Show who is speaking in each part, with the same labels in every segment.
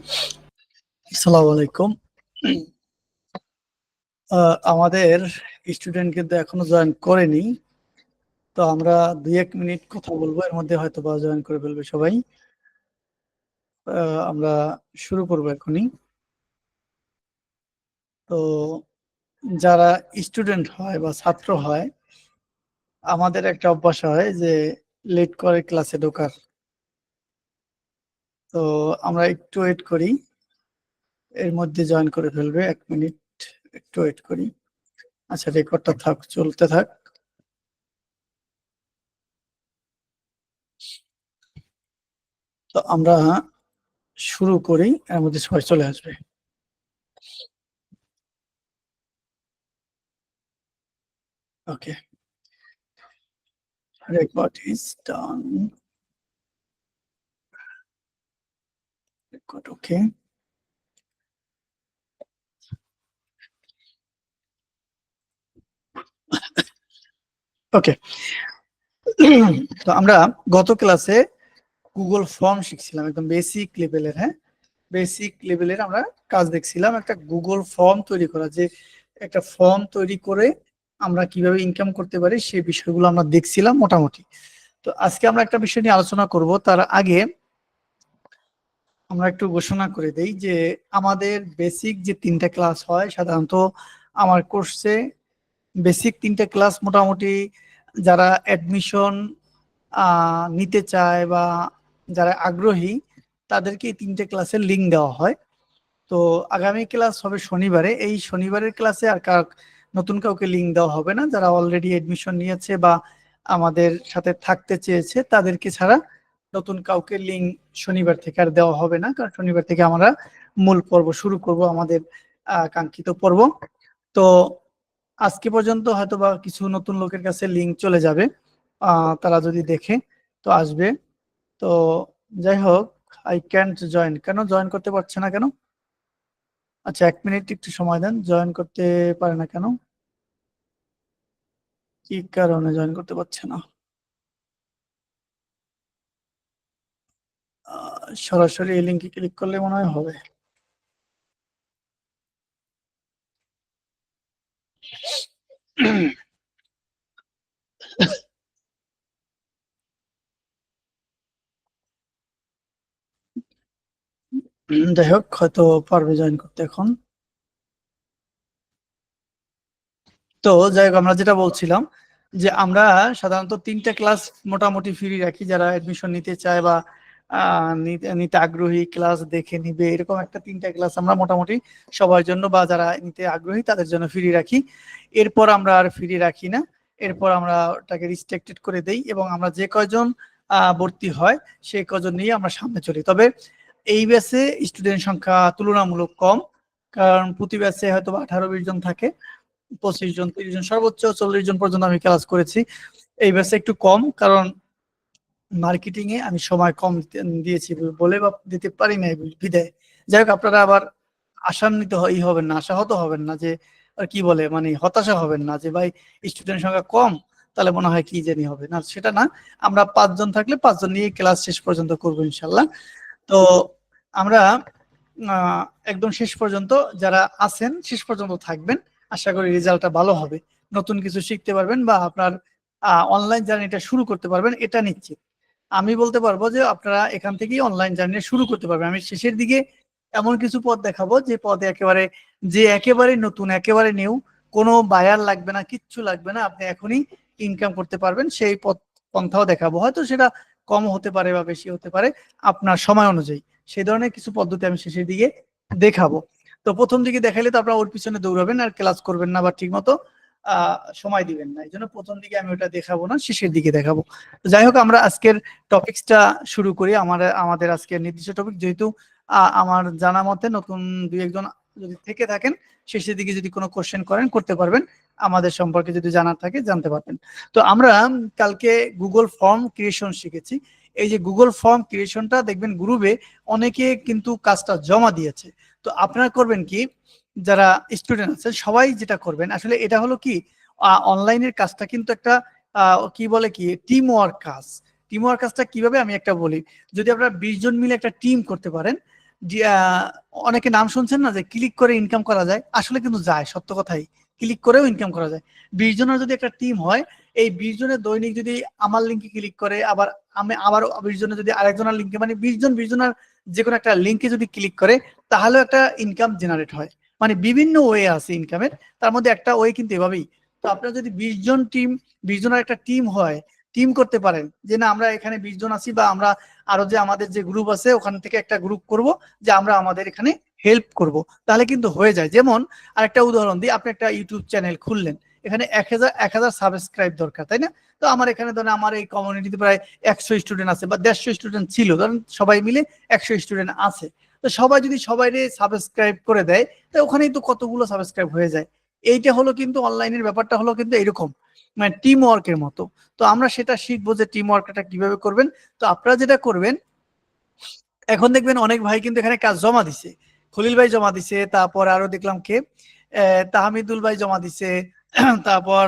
Speaker 1: আসসালামু আলাইকুম। আমাদের স্টুডেন্ট কিন্তু এখনো জয়েন করেনি। তো আমরা ২-১ মিনিট কথা বলবো। এর মধ্যে হয়তোবা জয়েন করে ফেলবে সবাই। আমরা শুরু করবো এখনই। তো যারা স্টুডেন্ট হয় বা ছাত্র হয়, আমাদের একটা অভ্যাস হয় যে লেট করে ক্লাসে ঢোকার। তো আমরা একটু ওয়েট করি। এর মধ্যে জয়েন করে ফেলবে। ১ মিনিট একটু ওয়েট করি। আচ্ছা, রেকর্ডটা থাক, চলতে থাক। তো আমরা শুরু করি। এর মধ্যে সবাই চলে আসবে। ওকে, record is done. Record, okay. ওকে। তো আমরা গত ক্লাসে গুগল ফর্ম শিখছিলাম, একদম বেসিক লেভেলের। হ্যাঁ, বেসিক লেভেলের আমরা কাজ দেখছিলাম, একটা গুগল ফর্ম তৈরি করা, যে একটা ফর্ম তৈরি করে আমরা কিভাবে ইনকাম করতে পারি সেই বিষয়গুলো আমরা দেখছিলাম মোটামুটি। তো আজকে আমরা একটা বিষয় নিয়ে আলোচনা করব। তার আগে আমরা একটু ঘোষণা করে দেই যে আমাদের বেসিক যে 3টা ক্লাস হয় সাধারণত আমার কোর্সে, বেসিক 3টে ক্লাস মোটামুটি যারা অ্যাডমিশন নিতে চায় বা যারা আগ্রহী তাদেরকে এই 3টে ক্লাসের লিঙ্ক দেওয়া হয়। তো আগামী ক্লাস হবে শনিবারে। এই শনিবারের ক্লাসে আর নতুন কাউকে লিঙ্ক দেওয়া হবে না। যারা অলরেডি এডমিশন নিয়েছে বা আমাদের সাথে থাকতে চেয়েছে তাদেরকে ছাড়া নতুন কাউকে লিঙ্ক শনিবার থেকে আর দেওয়া হবে না, কারণ শনিবার থেকে আমরা মূল পর্ব শুরু করব, আমাদের কাঙ্ক্ষিত পর্ব। তো আজকে পর্যন্ত হয়তো বা কিছু নতুন লোকের কাছে লিঙ্ক চলে যাবে, তারা যদি দেখে তো আসবে। তো যাই হোক, আই ক্যান্ট জয়েন, কেন জয়েন করতে পারছে না কেন? আচ্ছা, 1 মিনিট একটু সময় দেন। জয়েন করতে পারে না কেন? কি কারণে জয়েন করতে পারছে না? সরাসরি এই লিঙ্কে ক্লিক করলে মনে হয় হবে। যাই হোক, হয়তো পারবে জয়েন করতে এখন। তো যাই হোক, আমরা যেটা বলছিলাম যে আমরা সাধারণত 3টে ক্লাস মোটামুটি ফ্রি রাখি, যারা এডমিশন নিতে চায় বা নিতে নিতে আগ্রহী, ক্লাস দেখে নিবে, এরকম একটা 3টে ক্লাস আমরা মোটামুটি সবার জন্য বা যারা নিতে আগ্রহী তাদের জন্য ফ্রি রাখি। এরপর আমরা আর ফ্রি রাখি না। এরপর আমরা ওটাকে রিস্ট্রিক্টেড করে দেই এবং আমরা যে কয়জন ভর্তি হয় সেই কজন নিয়ে আমরা সামনে চলি। তবে এই ব্যাচে স্টুডেন্ট সংখ্যা তুলনামূলক কম, কারণ প্রতি ব্যাচে হয়তো 18-20 জন থাকে। 25 জন, 30 জন, সর্বোচ্চ 40 জন পর্যন্ত আমি ক্লাস করেছি। এই ব্যাচে একটু কম, কারণ মার্কেটিং এ আমি সময় কম দিয়েছি বলে বা দিতে পারি না বিদায়। যাই হোক, আপনারা আবার আশান্বিত হবেন না, আশাহত হবেন না, যে আর কি বলে মানে হতাশা হবেন না যে ভাই স্টুডেন্ট সংখ্যা কম, তাহলে মনে হয় কি জানি হবে না, সেটা না। আমরা 5 জন থাকলে 5 জন নিয়ে ক্লাস শেষ পর্যন্ত করবো ইনশাল্লাহ। তো আমরা আহ, একদম শেষ পর্যন্ত যারা আছেন শেষ পর্যন্ত থাকবেন, আশা করি রেজাল্টটা ভালো হবে, নতুন কিছু শিখতে পারবেন বা আপনার অনলাইন জার্নিটা শুরু করতে পারবেন, এটা নিশ্চিত। আমি বলতে পারবো যে আপনারা এখান থেকেই অনলাইন জার্নি শুরু করতে পারবেন। আমি শেষের দিকে এমন কিছু পথ দেখাবো যে পথে একেবারে, যে একেবারে নতুন, একেবারে নিউ, কোনো বায়ার লাগবে না, কিচ্ছু লাগবে না, আপনি এখনই ইনকাম করতে পারবেন, সেই পথ পন্থাও দেখাবো। হয়তো সেটা কম হতে পারে বা বেশি হতে পারে আপনার সময় অনুযায়ী। সেই ধরনের কিছু পদ্ধতি আমি শেষের দিকে দেখাবো। তো প্রথম দিকে দেখাইলে তো আপনারা ওর পিছনে দৌড়াবেন আর ক্লাস করবেন না বা ঠিক মতো সময় দিবেন না। এই জন্য প্রথম দিকে আমি ওটা দেখাবো না, শেষের দিকে দেখাবো। তো যাই হোক, আমরা আজকের টপিকসটা শুরু করি। আমাদের আজকের নির্দিষ্ট টপিক, যেহেতু আমার জানা মতে নতুন 2-1 জন যদি থেকে থাকেন, শেষের দিকে যদি কোনো কোশ্চেন করেন করতে পারবেন, আমাদের সম্পর্কে যদি জানার থাকে জানতে পারবেন। তো আমরা কালকে গুগল ফর্ম ক্রিয়েশন শিখেছি। এই যে গুগল ফর্ম ক্রিয়েশনটা দেখবেন গ্রুপে অনেকে কিন্তু কাজটা জমা দিয়েছে। তো আপনারা করবেন কি, যারা স্টুডেন্ট আছে সবাই যেটা করবেন, আসলে এটা হলো কি, অনলাইনের কাজটা কিন্তু একটা কি বলে কি টিম ওয়ার্ক কাজ। টিম ওয়ার্ক কাজটা কিভাবে আমি একটা বলি, যদি আপনারা 20 জন মিলে একটা টিম করতে পারেন, অনেকে নাম শুনছেন না যে ক্লিক করে ইনকাম করা যায়, আসলে কিন্তু যায়, সত্য কথাই, ক্লিক করেও ইনকাম করা যায়। 20 জনের যদি একটা টিম হয়, এই 20 জনের দৈনিক যদি আমার লিঙ্কে ক্লিক করে, আবার আমি আবার 20 জনের যদি আরেকজনের লিঙ্কে, মানে 20 জন যে কোনো একটা লিঙ্কে যদি ক্লিক করে, তাহলেও একটা ইনকাম জেনারেট হয়। মানে বিভিন্ন ওয়ে আছে ইনকামের, তার মধ্যে একটা ওয়ে কিন্তু এভাবেই। তো আপনার যদি 20 জনের একটা টিম হয়, টিম করতে পারেন যে না আমরা এখানে 20 জন আছি, বা আমরা আরো যে আমাদের যে গ্রুপ আছে ওখান থেকে একটা গ্রুপ করব, যে আমরা আমাদের এখানে হেল্প করব, তাহলে কিন্তু হয়ে যায়। যেমন আরেকটা উদাহরণ দিই, আপনি একটা ইউটিউব চ্যানেল খুললেন, এখানে 1000 সাবস্ক্রাইব দরকার, তাই না? তো আমার এখানে ধরেন আমার এই কমিউনিটিতে প্রায় 100 স্টুডেন্ট আছে, বা 150 স্টুডেন্ট ছিল, ধরেন সবাই মিলে 100 স্টুডেন্ট আছে। তো সবাই যদি সবাই সাবস্ক্রাইব করে দেয়, তো ওখানেই তো কতগুলো সাবস্ক্রাইব হয়ে যায়। এইটা হলো কিন্তু অনলাইনের ব্যাপারটা হলো কিন্তু এরকম, মানে টিম ওয়ার্কের মতো। তো আমরা সেটা শিখবো যে টিম ওয়ার্কটা কিভাবে করবেন। তো আপনারা যেটা করবেন, এখন দেখবেন অনেক ভাই কিন্তু এখানে কাজ জমা দিছে, খলিল ভাই জমা দিছে, তারপর আরো দেখলাম কে, তাহমিদুল ভাই জমা দিছে, তারপর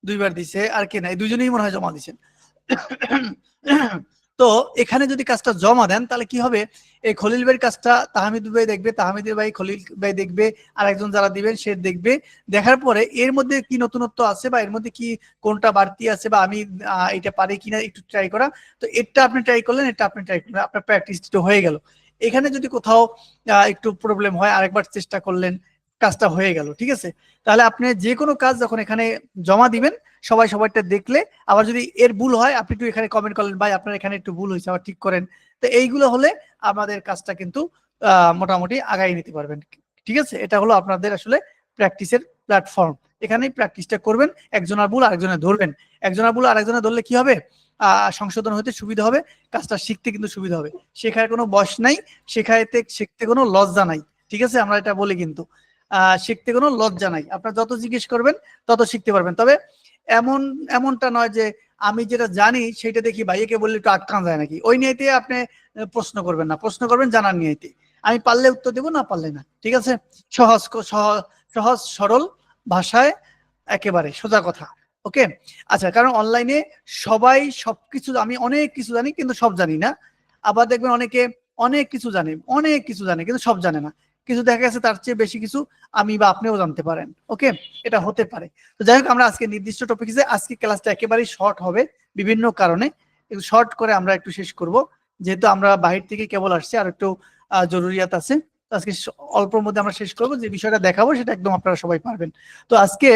Speaker 1: 2বার দিছে, আর কে নাই, দুজনেই মনে হয় জমা দিছেন। তো এখানে যদি কাজটা জমা দেন, তাহলে কি হবে, এই খলিল ভাইয়ের কাজটা তাহমিদ ভাই দেখবে, তাহমিদুল ভাই খলিল ভাই দেখবে, আর একজন যারা দিবেন সে দেখবে। দেখার পরে এর মধ্যে কি নতুনত্ব আছে, বা এর মধ্যে কি কোনটা বাড়তি আছে, বা আমি এটা পারি কিনা একটু ট্রাই করা। তো এটা আপনি ট্রাই করলেন, এটা আপনি ট্রাই করলেন, আপনার প্র্যাকটিস হয়ে গেল। এখানে যদি কোথাও একটু প্রবলেম হয়, আরেকবার চেষ্টা করলেন, কাজটা হয়ে গেল, ঠিক আছে? তাহলে আপনি যে কোনো কাজ যখন এখানে জমা দিবেন, সবাই সবাইটা দেখলে, আবার যদি এর ভুল হয় আপনি একটু এখানে কমেন্ট করলেন, ভাই আপনার এখানে একটু ভুল হয়েছে, আবার ঠিক করেন। তো এইগুলো হলে আমাদের কাজটা কিন্তু মোটামুটি আগাই নিতে পারবেন। ঠিক আছে, এটা হলো আপনাদের আসলে প্র্যাকটিসের প্ল্যাটফর্ম। এখানেই প্র্যাকটিসটা করবেন, একজনের ভুল আরেকজনে ধরবেন, একজনের ভুল আরেকজনে ধরলে কি হবে, সংশোধন হতে সুবিধা হবে, কাজটা শিখতে কিন্তু সুবিধা হবে। শেখার কোনো বয়স নাই, শেখাইতে শিখতে কোনো লজ্জা নাই। ঠিক আছে, আমরা এটা বলি কিন্তু শিখতে কোনো লজ্জা নাই, আপনার যত জিজ্ঞেস করবেন তত শিখতে পারবেন। তবে এমন এমনটা নয় যে আমি যেটা জানি সেটা দেখি ভাইয়াকে বললে একটু আটকান যায় নাকি, ওই নিয়েতে আপনি প্রশ্ন করবেন না, প্রশ্ন করবেন জানার নিয়েতে। আমি পারলে উত্তর দেবো, না পারলে না, ঠিক আছে? সহজ সহজ সহজ সরল ভাষায়, একেবারে সোজা কথা। ওকে। আচ্ছা, কারণ অনলাইনে সবাই সবকিছু, আমি অনেক কিছু জানি কিন্তু সব জানি না। আবার দেখবেন অনেকে অনেক কিছু জানে, অনেক কিছু জানে কিন্তু সব জানে না। কিছু দেখা গেছে তার চেয়ে বেশি কিছু আমি বা আপনিও জানতে পারেন। ওকে, এটা হতে পারে। তো যাই হোক, আমরা আজকে নির্দিষ্ট টপিকে, আজকে ক্লাসটা একেবারেই শর্ট হবে বিভিন্ন কারণে, একটু শর্ট করে আমরা একটু শেষ করব, যেহেতু আমরা বাহির থেকে কেবল আসছি, আর একটু জরুরিয়াত আছে। তো আজকে অল্পর মধ্যে আমরা শেষ করব, যে বিষয়টা দেখাবো সেটা একদম আপনারা সবাই পারবেন। তো আজকে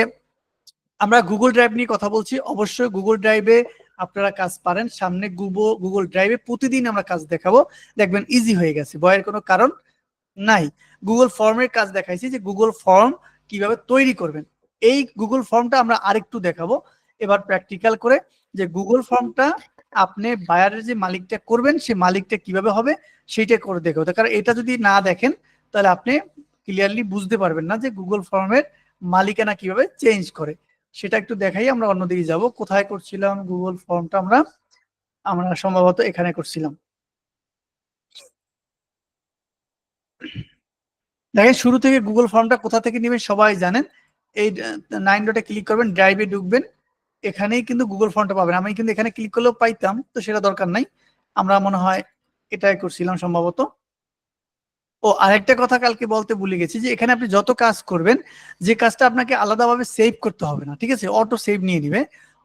Speaker 1: আমরা গুগল ড্রাইভ নিয়ে কথা বলছি। অবশ্যই গুগল ড্রাইভে আপনারা কাজ পারেন, সামনে গুগল ড্রাইভে প্রতিদিন আমরা কাজ দেখাবো, দেখবেন ইজি হয়ে গেছে, ভয়ের কোনো কারণ নাই। গুগল ফর্মের কাজ দেখাইছি, যে গুগল ফর্ম কিভাবে তৈরি করবেন, এই গুগল ফর্মটা আমরা আরেকটু দেখাবো এবার প্র্যাকটিক্যাল করে, যে গুগল ফর্মটা আপনি বায়ারের যে মালিকটা করবেন, সে মালিকটা কিভাবে হবে সেইটা করে দেখাবো। কারণ এটা যদি না দেখেন, তাহলে আপনি ক্লিয়ারলি বুঝতে পারবেন না যে গুগল ফর্মের মালিকানা কিভাবে চেঞ্জ করে। সেটা একটু দেখাই, আমরা অন্যদিকে যাব। কোথায় করছিলাম গুগল ফর্মটা, আমরা আমরা সম্ভবত এখানে করছিলাম। দেখেন, শুরু থেকে গুগল ফর্মটা কোথা থেকে নেবেন সবাই জানেন। এই 9 ডটে ক্লিক করবেন, ড্রাইভে ঢুকবেন, এখানেই কিন্তু গুগল ফর্মটা পাবেন। আমি কিন্তু এখানে ক্লিক করলেও পাইতাম, তো সেটা দরকার নাই। আমরা মনে হয় এটাই করছিলাম সম্ভবত। ও আরেকটা কথা কালকে বলতে ভুলে গেছি, যে এখানে আপনি যত কাজ করবেন, যে কাজটা আপনাকে আলাদাভাবে সেভ করতে হবে না, ঠিক আছে, অটো সেভ নিয়ে নিবে,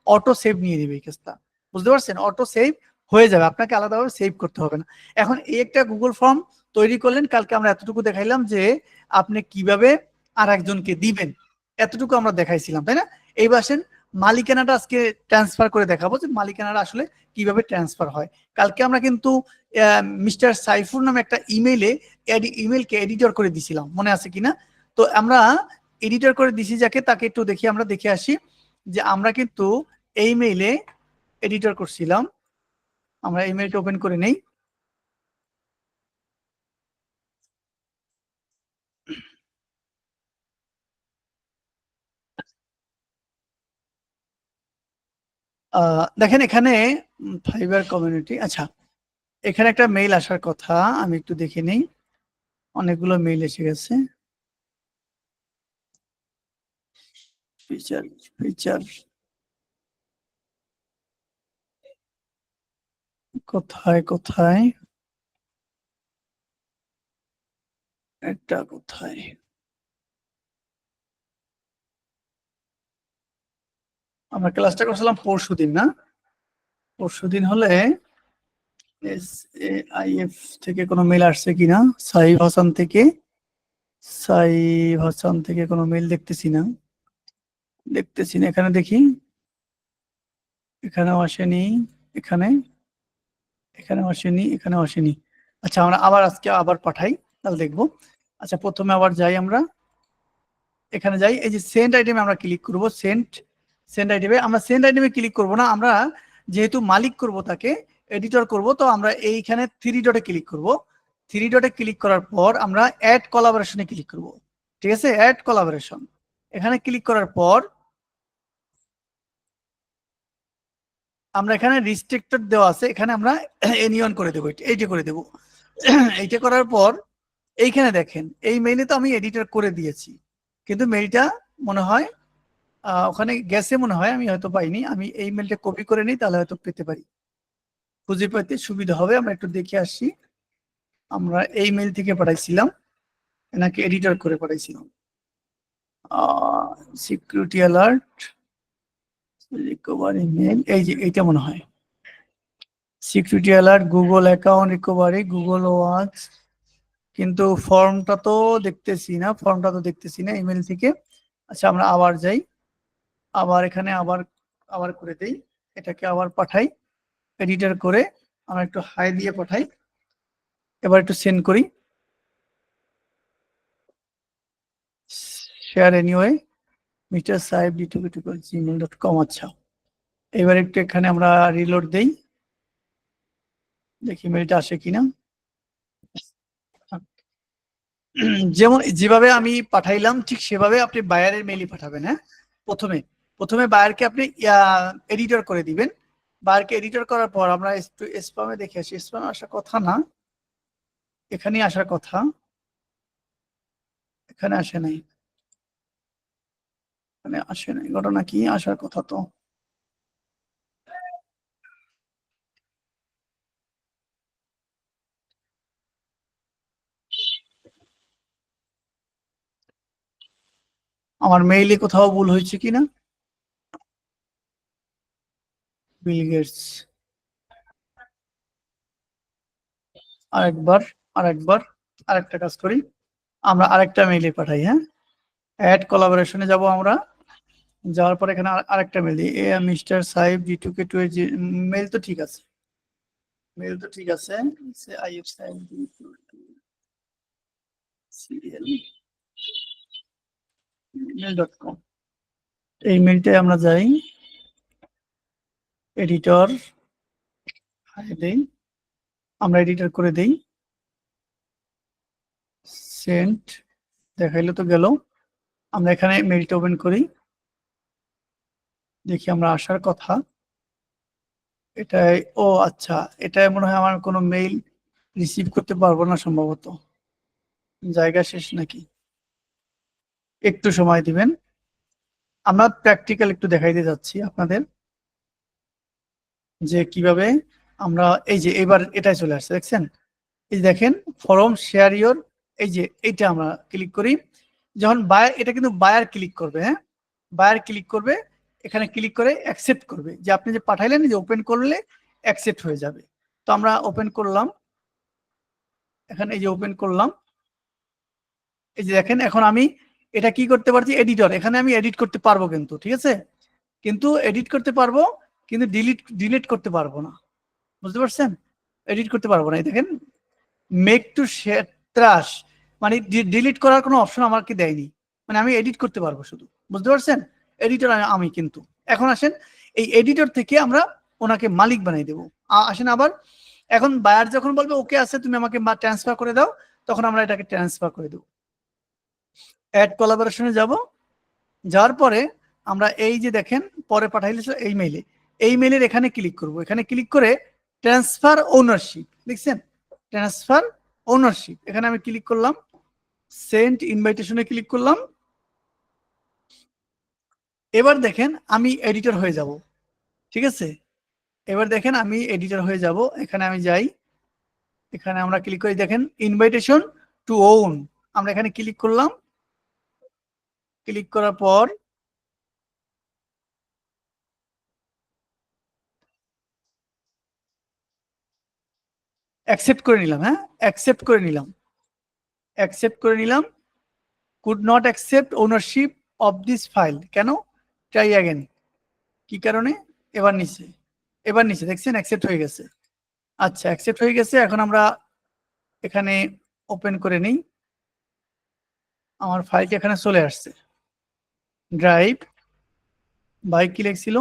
Speaker 1: অটো সেভ নিয়ে নিবে এই কাজটা। বুঝতে পারছেন, অটো সেভ হয়ে যাবে, আপনাকে আলাদাভাবে সেভ করতে হবে না। এখন এই একটা গুগল ফর্ম তৈরি করলেন, কালকে আমরা এতটুকু দেখাইলাম যে আপনি কিভাবে আর একজনকে দিবেন, এতটুকু আমরা দেখাইছিলাম, তাই না? এইবার আসেন মালিকানাটা আজকে ট্রান্সফার করে দেখাবো, যে মালিকানাটা আসলে কিভাবে ট্রান্সফার হয়। কালকে আমরা কিন্তু মিস্টার সাইফুর নামে একটা ইমেলকে এডিটর করে দিছিলাম, মনে আছে কিনা? তো আমরা এডিটর করে দিছি যাকে, তাকে একটু দেখি, আমরা দেখে আসি যে আমরা কিন্তু এই মেইলে এডিটর করছিলাম। আমরা এই মেইলটা ওপেন করে নেই। দেখেন এখানে ফাইবার কমিউনিটি, আচ্ছা, এখানে একটা মেইল আসার কথা, আমি একটু দেখে নেই। অনেকগুলো মেইল এসে গেছে। ফিচার ফিচার কোথায় কোথায়, এটা কোথায়? আমরা ক্লাসটা করছিলাম পরশুদিন, না? পরশুদিন হলে SAIF থেকে কোনো মেল আসছে কিনা, সাইফ হাসান থেকে। সাইফ হাসান থেকে কোনো মেল দেখতেছি না, দেখতেছি না। এখানে দেখি, এখানেও আসেনি, এখানে, এখানেও আসেনি, এখানেও আসেনি। আচ্ছা, আমরা আবার আজকে আবার পাঠাই, তাহলে দেখবো। আচ্ছা, প্রথমে আবার যাই আমরা, এখানে যাই, এই যে সেন্ড আইটেমে আমরা ক্লিক করব। সেন্ড আইটেমে আমরা সেন্ড আইটেমে ক্লিক করব না, আমরা যেহেতু মালিক করব তাকে, এডিটর করব, তো আমরা এইখানে থ্রি ডটে ক্লিক করব। থ্রি ডটে ক্লিক করার পর আমরা অ্যাড কোলাবোরেশনে ক্লিক করব। ঠিক আছে, অ্যাড কোলাবোরেশন এখানে ক্লিক করার পর আমরা এখানে রিস্ট্রিক্টেড দেওয়া আছে, এখানে আমরা এনিয়ন করে দেবো, এইটা করে দেবো। এইটা করার পর এইখানে দেখেন, এই মেইলে তো আমি এডিটর করে দিয়েছি, কিন্তু মেইলটা মনে হয় ওখানে গেছে, মনে হয়, আমি হয়তো পাইনি। আমি এই মেলটা কপি করে নিই, তাহলে হয়তো পেতে পারি, খুঁজে পেতে সুবিধা হবে। আমরা একটু দেখে আসি, আমরা এই মেল থেকে পাঠাইছিলাম নাকি এডিটর করে পাঠাইছিলাম। সিকিউরিটি অ্যালার্ট রিকভারি মেল, এই যে এইটা মনে হয় security alert Google account recovery Google watch, কিন্তু ফর্মটা তো দেখতেছি না, ফর্মটা তো দেখতেছি না ইমেল থেকে। আচ্ছা, আমরা আবার যাই, আবার এখানে আবার আবার করে দেই, এটাকে আবার পাঠাই এডিটর করে, আমরা একটু হাই দিয়ে পাঠাই। এবার একটু সেন্ড করি, শেয়ার এনিওয়ে মিস্টার সাহেব gmail.com। আচ্ছা, এবার একটু এখানে আমরা রিলোড দেই, দেখি মেলটা আসে কিনা। যেমন যেভাবে আমি পাঠাইলাম ঠিক সেভাবে আপনি বায়ারের মেইলই পাঠাবেন। হ্যাঁ, প্রথমে প্রথমে বায়ারকে আপনি এডিটর করে দিবেন। বায়ারকে এডিটর করার পর আমরা একটু স্প্যামে দেখে আসি, স্প্যামে আসার কথা না, এখানেই আসার কথা, এখানে আসে নাই, এখানে আসে নাই, ঘটনা কি, আসার কথা তো। আমার মেইলে কোথাও ভুল হয়েছে কিনা। বিল গেটস, আরেকবার, আরেকবার, আরেকটা কাজ করি, আমরা আরেকটা মেইলে পাঠাই। হ্যাঁ, অ্যাড কোলাবোরেশনে যাব আমরা, যাওয়ার পর এখানে আরেকটা মেল দিই, এ মিস্টার সাহেব G2K2 এর মেল তো ঠিক আছে, মেল তো ঠিক আছে, আইএফ সাহেব gmail.com, এই মেলটাই আমরা যাই, এডিটর দেই, আমরা এডিটর করে দেই, সেন্ট, দেখাইলে তো গেল। আমরা এখানে মেলটা ওপেন করি, দেখি আমরা আসার কথা, এটাই, ও আচ্ছা, এটা মনে হয় আমার কোনো মেইল রিসিভ করতে পারবো না সম্ভবত, জায়গা শেষ নাকি, একটু সময় দিবেন। আমরা প্র্যাকটিক্যাল একটু দেখাইতে যাচ্ছি আপনাদের, যে কিভাবে আমরা, এই যে এবার এটাই চলে আসছে, দেখছেন, এই যে দেখেন, ফরম শেয়ার ইওর, এই যে এইটা আমরা ক্লিক করি, যখন বায়ার, এটা কিন্তু বায়ার ক্লিক করবে, হ্যাঁ, বায়ার ক্লিক করবে, এখানে ক্লিক করে অ্যাকসেপ্ট করবে, যে আপনি যে পাঠাইলেন, যে ওপেন করলে অ্যাকসেপ্ট হয়ে যাবে। তো আমরা ওপেন করলাম, এখানে এই যে ওপেন করলাম, এই যে দেখেন, এখন আমি এটা কি করতে পারছি, এডিটর, এখানে আমি এডিট করতে পারবো কিন্তু, ঠিক আছে, কিন্তু এডিট করতে পারবো, কিন্তু ডিলিট করতে পারবো না, বুঝতে পারছেন, এডিট করতে পারবো না। এই দেখেন, মেক টু ট্রাশ, মানে ডিলিট করার কোনো অপশন আমাকে দেয়নি, মানে আমি এডিট করতে পারবো শুধু, বুঝতে পারছেন, এডিটর আমি কিন্তু। এখন আসেন, এই এডিটর থেকে আমরা ওনাকে মালিক বানিয়ে দেবো। আসেন আবার, এখন বায়ার যখন বলবে ওকে আছে, তুমি আমাকে ট্রান্সফার করে দাও, তখন আমরা এটাকে ট্রান্সফার করে দেবো। অ্যাড কোলাবোরেশনে যাব, যাওয়ার পরে আমরা এই যে দেখেন পরে পাঠাইলে এই মেইলে, এই মেইলের এখানে ক্লিক করব, এখানে ক্লিক করে ট্রান্সফার ওনারশিপ, দেখছেন, ট্রান্সফার ওনারশিপ, এখানে আমি ক্লিক করলাম, সেন্ড ইনভাইটেশনে ক্লিক করলাম। এবার দেখেন আমি এডিটর হয়ে যাব, ঠিক আছে, এবার দেখেন আমি এডিটর হয়ে যাব, এখানে আমি যাই, এখানে আমরা ক্লিক করি, দেখেন ইনভাইটেশন টু ওন, আমরা এখানে ক্লিক করলাম, ক্লিক করার পর অ্যাকসেপ্ট করে নিলাম। হ্যাঁ, অ্যাকসেপ্ট করে নিলাম, অ্যাকসেপ্ট করে নিলাম। Could not accept ownership of this file, কেন? ট্রাই অ্যাগেন, কি কারণে? এবার নিচে, এবার নিচে দেখছেন অ্যাকসেপ্ট হয়ে গেছে। আচ্ছা, অ্যাকসেপ্ট হয়ে গেছে। এখন আমরা এখানে ওপেন করে নিই, আমার ফাইলটা এখানে চলে আসছে। ড্রাইভ বাই কি লিখছিল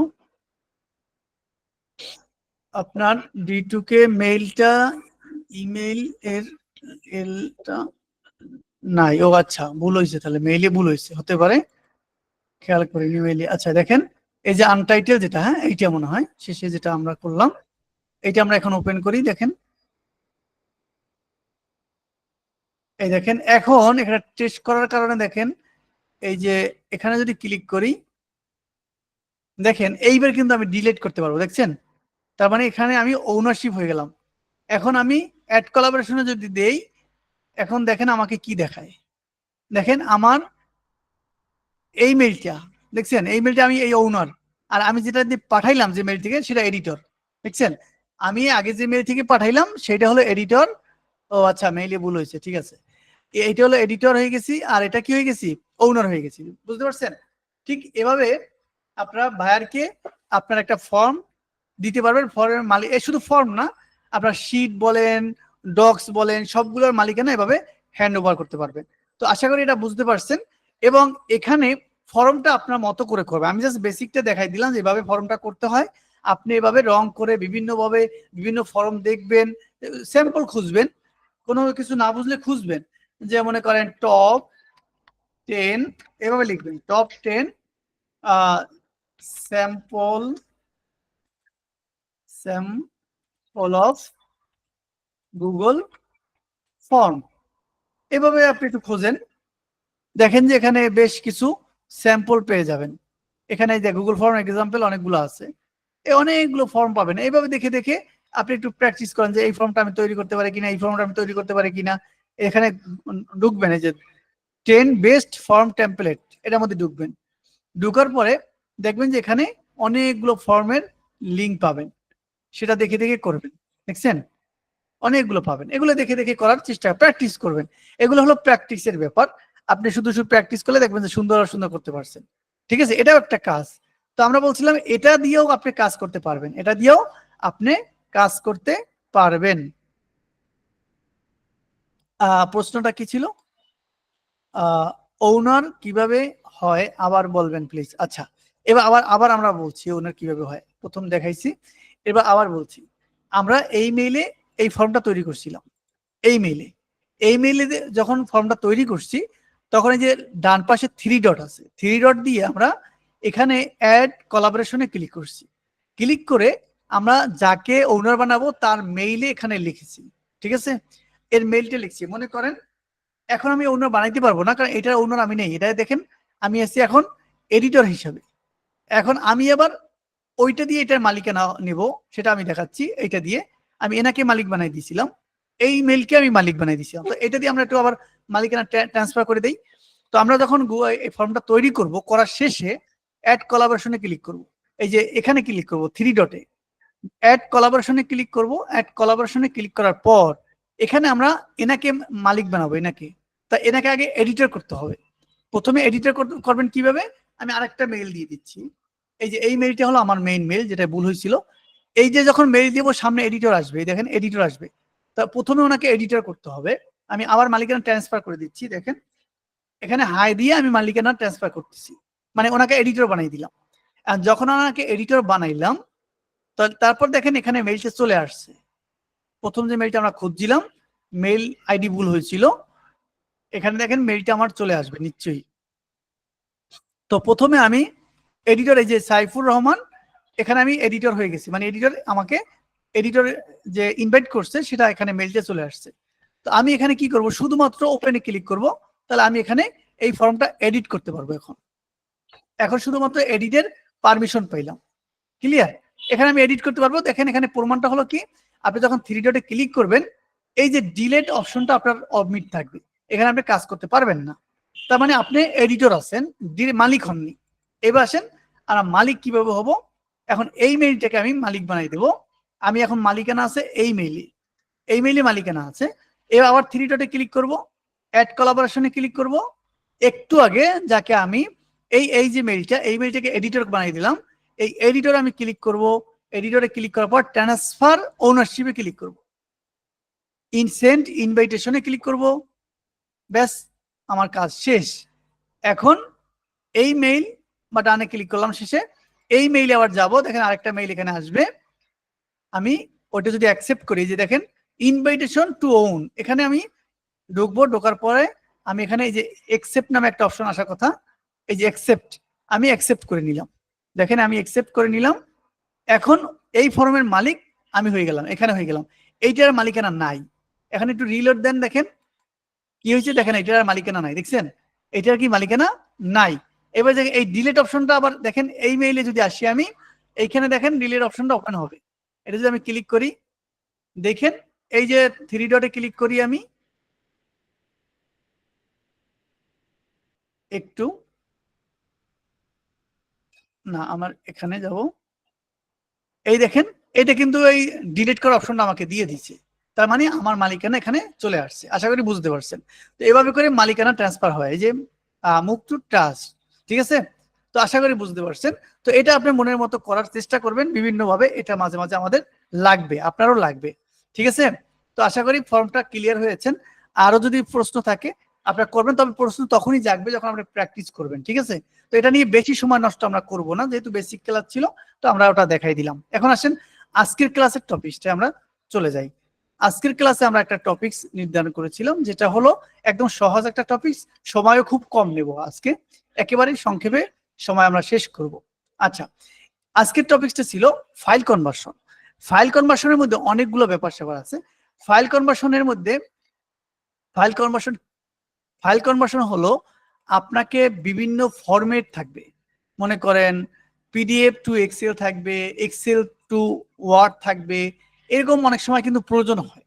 Speaker 1: আপনার D2কে মেইলটা, ইমেইল এর এলটা নাই। ও আচ্ছা, ভুল হয়েছে, তাহলে মেইলে ভুল হয়েছে, হতে পারে, খেয়াল করে মেইলে। আচ্ছা দেখেন, এই যে আনটাইটেল যেটা, হ্যাঁ এইটা মনে হয় শেষে যেটা আমরা করলাম, এইটা আমরা এখন ওপেন করি। দেখেন, এই দেখেন এখন এখানে টেস্ট করার কারণে দেখেন, এই যে এখানে যদি ক্লিক করি, দেখেন এইবার কিন্তু আমি ডিলিট করতে পারবো, দেখছেন? তার মানে এখানে আমি ওনারশিপ হয়ে গেলাম। এখন আমি অ্যাড কোলাবোরেশনে যদি দেই, এখন দেখেন আমাকে কি দেখায়। দেখেন আমার এই মেইলটা, দেখছেন এই মেইলটা আমি এই ওনার, আর আমি যেটা দিয়ে পাঠাইলাম যে মেইল থেকে, সেটা এডিটর। দেখছেন, আমি আগে যে মেইল থেকে পাঠাইলাম সেটা হলো এডিটর। ও আচ্ছা, মেইলে ভুল হয়েছে, ঠিক আছে। এইটা হলো এডিটর হয়ে গেছি, আর এটা কি হয়ে গেছি? ওনার হয়ে গেছি। বুঝতে পারছেন? ঠিক এভাবে আপনারা বায়ারকে আপনার একটা ফর্ম দিতে পারবেন। ফর্মের মালিক, এই শুধু ফর্ম না, আপনার শিট বলেন, ডক্স বলেন, সবগুলোর মালিকানা এভাবে হ্যান্ড ওভার করতে পারবেন। তো আশা করি এটা বুঝতে পারছেন। এবং এখানে ফর্মটা আপনার মতো করে করবে। আমি জাস্ট বেসিকটা দেখাই দিলাম যে এভাবে ফর্মটা করতে হয়। আপনি এভাবে রং করে বিভিন্নভাবে বিভিন্ন ফর্ম দেখবেন, স্যাম্পল খুঁজবেন, কোনো কিছু না বুঝলে খুঁজবেন। যে মনে করেন টপ 10, এভাবে লিখবেন top 10 sample of Google form, এভাবে আপনি একটু খোঁজেন। দেখেন যে এখানে বেশ কিছু স্যাম্পল পেয়ে যাবেন। এখানে যে গুগল ফর্ম এক্সাম্পল অনেকগুলো আছে, এই অনেকগুলো ফর্ম পাবেন। এইভাবে দেখে দেখে আপনি একটু প্র্যাকটিস করেন যে এই ফর্মটা আমি তৈরি করতে পারি কিনা, এই ফর্মটা আমি তৈরি করতে পারি কিনা। এখানে ঢুকবেন, এই যে 10 বেস্ট ফর্ম টেমপ্লেট, এটার মধ্যে ঢুকবেন। ঢুকার পরে দেখবেন যে এখানে অনেকগুলো ফর্মের লিঙ্ক পাবেন, সেটা দেখে দেখে করবেন। দেখছেন, অনেকগুলো পাবেন, এগুলো দেখে দেখে করার চেষ্টা, প্র্যাকটিস করবেন। এগুলো হলো প্র্যাকটিসের ব্যাপার। আপনি শুধু শুধু প্র্যাকটিস করলে দেখবেন যে সুন্দর সুন্দর করতে পারছেন। ঠিক আছে, এটাও একটা কাজ। তো আমরা বলছিলাম এটা দিয়েও আপনি কাজ করতে পারবেন, এটা দিয়েও আপনি কাজ করতে পারবেন। প্রশ্নটা কি ছিল? ওনার কিভাবে হয় আবার বলবেন প্লিজ। আচ্ছা, এবার আবার আবার আমরা বলছি ওনার কিভাবে হয়। প্রথম দেখাইছি, এবার আবার বলছি। আমরা এই মেইলে এই ফর্মটা তৈরি করছিলাম, এই মেইলে, এই মেইলে যখন ফর্মটা তৈরি করছি, তখন এই যে ডান পাশে 3 ডট আছে, 3 ডট দিয়ে আমরা এখানে অ্যাড কোলাবোরেশনে ক্লিক করছি। ক্লিক করে আমরা যাকে ওনার বানাবো তার মেইলে এখানে লিখেছি। ঠিক আছে, এর মেইলটা লিখছি। মনে করেন এখন আমি ওনার বানাইতে পারবো না, কারণ এটার ওনার আমি নেই। এটা দেখেন আমি আছি এখন এডিটর হিসাবে। এখন আমি আবার ওইটা দিয়ে এটার মালিকানা নেব, সেটা আমি দেখাচ্ছি। এইটা দিয়ে আমি এনাকে মালিক বানাই দিয়েছিলাম, এই মেলকে আমি মালিক বানাই দিয়েছিলাম। তো এটা দিয়ে আমরা একটু আবার মালিকানা ট্রান্সফার করে দেই। তো আমরা যখন এই ফর্মটা তৈরি করব, করার শেষে অ্যাড কোলাবোরেশনে ক্লিক করব। এই যে এখানে ক্লিক করব 3 ডটে, অ্যাড কোলাবোরেশনে ক্লিক করব। অ্যাড কোলাবোরেশনে ক্লিক করার পর এখানে আমরা এনাকে মালিক বানাবো, এনাকে। তা এনাকে আগে এডিটর করতে হবে। প্রথমে এডিটর করবেন কিভাবে, আমি আরেকটা মেইল দিয়ে দিচ্ছি। এই যে এই মেইলটা হলো আমার মেইন মেইল, যেটা ভুল হয়েছিল। এই যে যখন মেইল দিব সামনে এডিটর আসবে, দেখেন এডিটর আসবে। তা প্রথমে ওনাকে এডিটর করতে হবে। আমি আবার মালিকানা ট্রান্সফার করে দিচ্ছি। দেখেন এখানে হাই দিয়ে আমি মালিকানা ট্রান্সফার করতেছি, মানে ওনাকে এডিটর বানাই দিলাম। আর যখন ওনাকে এডিটর বানাইলাম, তারপর দেখেন এখানে মেইলটা চলে আসছে। প্রথম যে মেইলটা আমরা খুঁজছিলাম, মেইল আইডি ভুল হয়েছিল, এখানে দেখেন মেইলটা আমার চলে আসবে নিশ্চয়ই। তো প্রথমে আমি এডিটর, এই যে সাইফুর রহমান, এখানে আমি এডিটর হয়ে গেছি, মানে এডিটর আমাকে এডিটর যে ইনভাইট করছে সেটা এখানে মেইলটা চলে আসছে। তো আমি এখানে কি করব, শুধুমাত্র ওপেনে ক্লিক করব, তাহলে আমি এখানে এই ফর্মটা এডিট করতে পারবো। এখন এখন শুধুমাত্র এডিটের পারমিশন পাইলাম। ক্লিয়ার, এখানে আমি এডিট করতে পারবো। দেখেন এখানে প্রমাণটা হলো কি, আপনি যখন 3 ডটে ক্লিক করবেন, এই যে ডিলেট অপশনটা আপনার অবমিট থাকবে, এখানে আপনি কাজ করতে পারবেন না। তার মানে আপনি এডিটর আছেন, মালিক হননি। এবার আসেন আমরা মালিক কিভাবে হব। এখন এই মেইলটাকে আমি মালিক বানাই দেব। আমি এখন মালিকানা আছে এই মেইলে মালিকানা আছে। এবার আবার থ্রি ডটে ক্লিক করব, অ্যাড কোলাবোরেশনে ক্লিক করব। একটু আগে যাকে আমি এই যে মেইলটা, এই মেইলটাকে এডিটর বানিয়ে দিলাম, এই এডিটরে আমি ক্লিক করব। এডিটরে ক্লিক করার পর ট্রান্সফার ওনারশিপে ক্লিক করব, সেন্ড ইনভাইটেশনে ক্লিক করব। ব্যাস, আমার কাজ শেষ। এখন এই মেইল বা ডানে ক্লিক করলাম শেষে, এই মেইলে আবার যাব, দেখেন আরেকটা মেইল এখানে আসবে। আমি ওটা যদি অ্যাকসেপ্ট করি, যে দেখেন ইনভাইটেশন টু ওন, এখানে আমি ঢুকবো। ঢোকার পরে আমি এখানে এই যে অ্যাকসেপ্ট নামে একটা অপশন আসার কথা, এই যে অ্যাকসেপ্ট, আমি অ্যাকসেপ্ট করে নিলাম। দেখেন আমি অ্যাকসেপ্ট করে নিলাম। এখন এই ফর্মের মালিক আমি হয়ে গেলাম, এখানে হয়ে গেলাম। এইটার মালিকানা নাই। এখন একটু রিলোড দেন, দেখেন কি হয়েছে। দেখেন এটার মালিকানা নাই, দেখছেন এটার কি মালিকানা নাই। এবার এই ডিলিট অপশনটা আবার দেখেন, এই মেইলে যদি আসি আমি, এইখানে দেখেন ডিলিট অপশনটা ওপেন হবে। এটা যদি আমি ক্লিক করি, দেখেন এই যে থ্রি ডটে ক্লিক করি আমি, একটু না আমার এখানে যাব, এই দেখেন এটা কিন্তু এই ডিলিট করার অপশনটা আমাকে দিয়ে দিচ্ছে। তার মানে আমার মালিকানা এখানে চলে আসছে। আশা করি বুঝতে পারছেন। তো এভাবে করে মালিকানা ট্রান্সফার হয়, যে মুভ টু ট্রাস্ট। ঠিক আছে, তো আশা করি বুঝতে পারছেন। তো এটা আপনি মনের মতো করার চেষ্টা করবেন বিভিন্নভাবে, এটা মাঝে মাঝে আমাদের লাগবে, আপনারও লাগবে। ঠিক আছে, তো আশা করি ফর্মটা ক্লিয়ার হয়েছেন। আরো যদি প্রশ্ন থাকে আপনারা করবেন, তবে প্রশ্ন তখনই জাগবে যখন আপনি প্র্যাকটিস করবেন। ঠিক আছে, তো এটা নিয়ে বেশি সময় নষ্ট আমরা করব না, যেহেতু বেসিক ক্লাস ছিল, তো আমরা ওটা দেখাই দিলাম। এখন আসেন আজকের ক্লাসের টপিকসটা আমরা চলে যাই। আজকের ক্লাসে আমরা একটা টপিকস নির্ধারণ করেছিলাম, যেটা হলো একদম সহজ একটা টপিকস, সময়ও খুব কম নেব আজকে, একেবারেই সংক্ষেপে সময় আমরা শেষ করব। আচ্ছা, আজকের টপিকসটা ছিল ফাইল কনভার্সন। ফাইল কনভার্সনের মধ্যে অনেকগুলো ব্যাপার স্যাপার আছে। ফাইল কনভার্সনের মধ্যে ফাইল কনভার্সন হলো আপনাকে বিভিন্ন ফরম্যাট থাকবে, মনে করেন পিডিএফ টু এক্সেল থাকবে, এক্সেল টু ওয়ার্ড থাকবে, এরকম অনেক সময় কিন্তু প্রয়োজন হয়।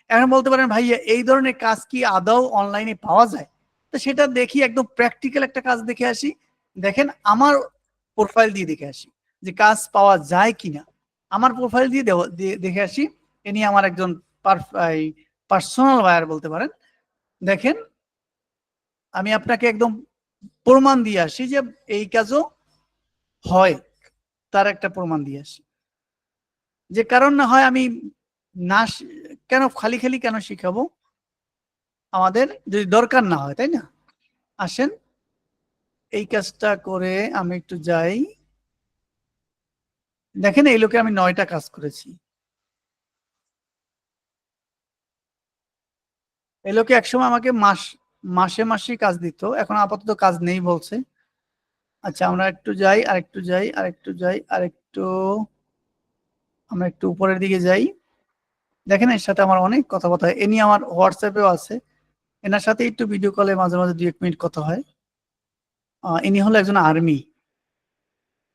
Speaker 1: এখন বলতে পারেন ভাইয়া এই ধরনের কাজ কি আদৌ অনলাইনে পাওয়া যায়? তো সেটা দেখি, একদম প্র্যাকটিক্যাল একটা কাজ দেখে আসি। দেখেন আমার প্রোফাইল দিয়ে দেখে আসি যে কাজ পাওয়া যায় কিনা। আমার প্রোফাইল দিয়ে দেখে আসি। এ নিয়ে আমার একজন পার্সোনাল বায়ার বলতে পারেন। দেখেন আমি আপনাকে একদম প্রমাণ দিয়ে আসি যে এই কাজও হয়, তার একটা প্রমাণ দিয়ে আসি। যে কারণ না হয় আমি না কেন খালি খালি কেন শিখাবো, আমাদের যদি দরকার না হয়, তাই না? আসেন এই কাজটা করে আমি একটু যাই। দেখেন এই লোকে আমি 9টা কাজ করেছি। এই লোকে একসময় আমাকে মাসে মাসে কাজ দিত, এখন আপাতত কাজ নেই বলছে। আচ্ছা আমরা একটু যাই, আরেকটু যাই, আরেকটু যাই, আরেকটু আমরা একটু উপরের দিকে যাই। দেখেন এর সাথে আমার অনেক কথাবার্তা হয়, এ নিয়ে আমার হোয়াটসঅ্যাপেও আছে। এনার সাথে একটু ভিডিও কলে মাঝে মাঝে 2-1 মিনিট কথা হয়। ইনি হলো একজন আর্মি,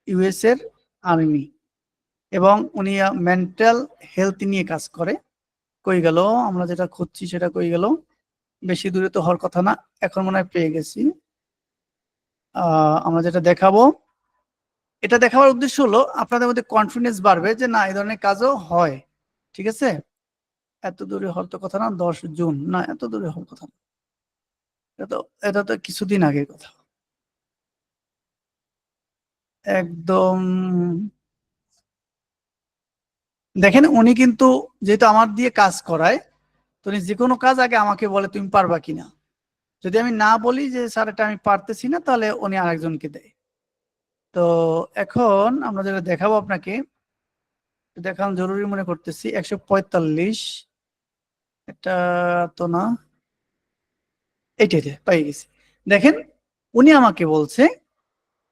Speaker 1: ইউএস এর আর্মি, এবং উনি মেন্টাল হেলথ নিয়ে কাজ করে। কই গেল আমরা যেটা খুঁজছি, সেটা কই গেল? বেশি দূরে তো হওয়ার কথা না, এখন মনে হয় পেয়ে গেছি। আমরা যেটা দেখাবো, এটা দেখাবার উদ্দেশ্য হলো আপনাদের মধ্যে কনফিডেন্স বাড়বে যে না এই ধরনের কাজও হয়। ঠিক আছে, এত দূরে হওয়ার তো কথা না, 10 জুন না, এত দূরে হওয়ার কথা না, এটা তো কিছুদিন আগের কথা। একদম দেখেন উনি কিন্তু যেহেতু আমার দিয়ে কাজ করায়, তো উনি যে কোনো কাজ আগে আমাকে বলে তুমি পারবা কিনা। যদি আমি না বলি যে স্যার এটা আমি পারতেছি না, তাহলে উনি আরেকজনকে দেয়। তো এখন আমরা যেটা দেখাবো আপনাকে, দেখানো জরুরি মনে করতেছি। 145, এটা তো না, এইটাই পাই গেছি। দেখেন উনি আমাকে বলছে,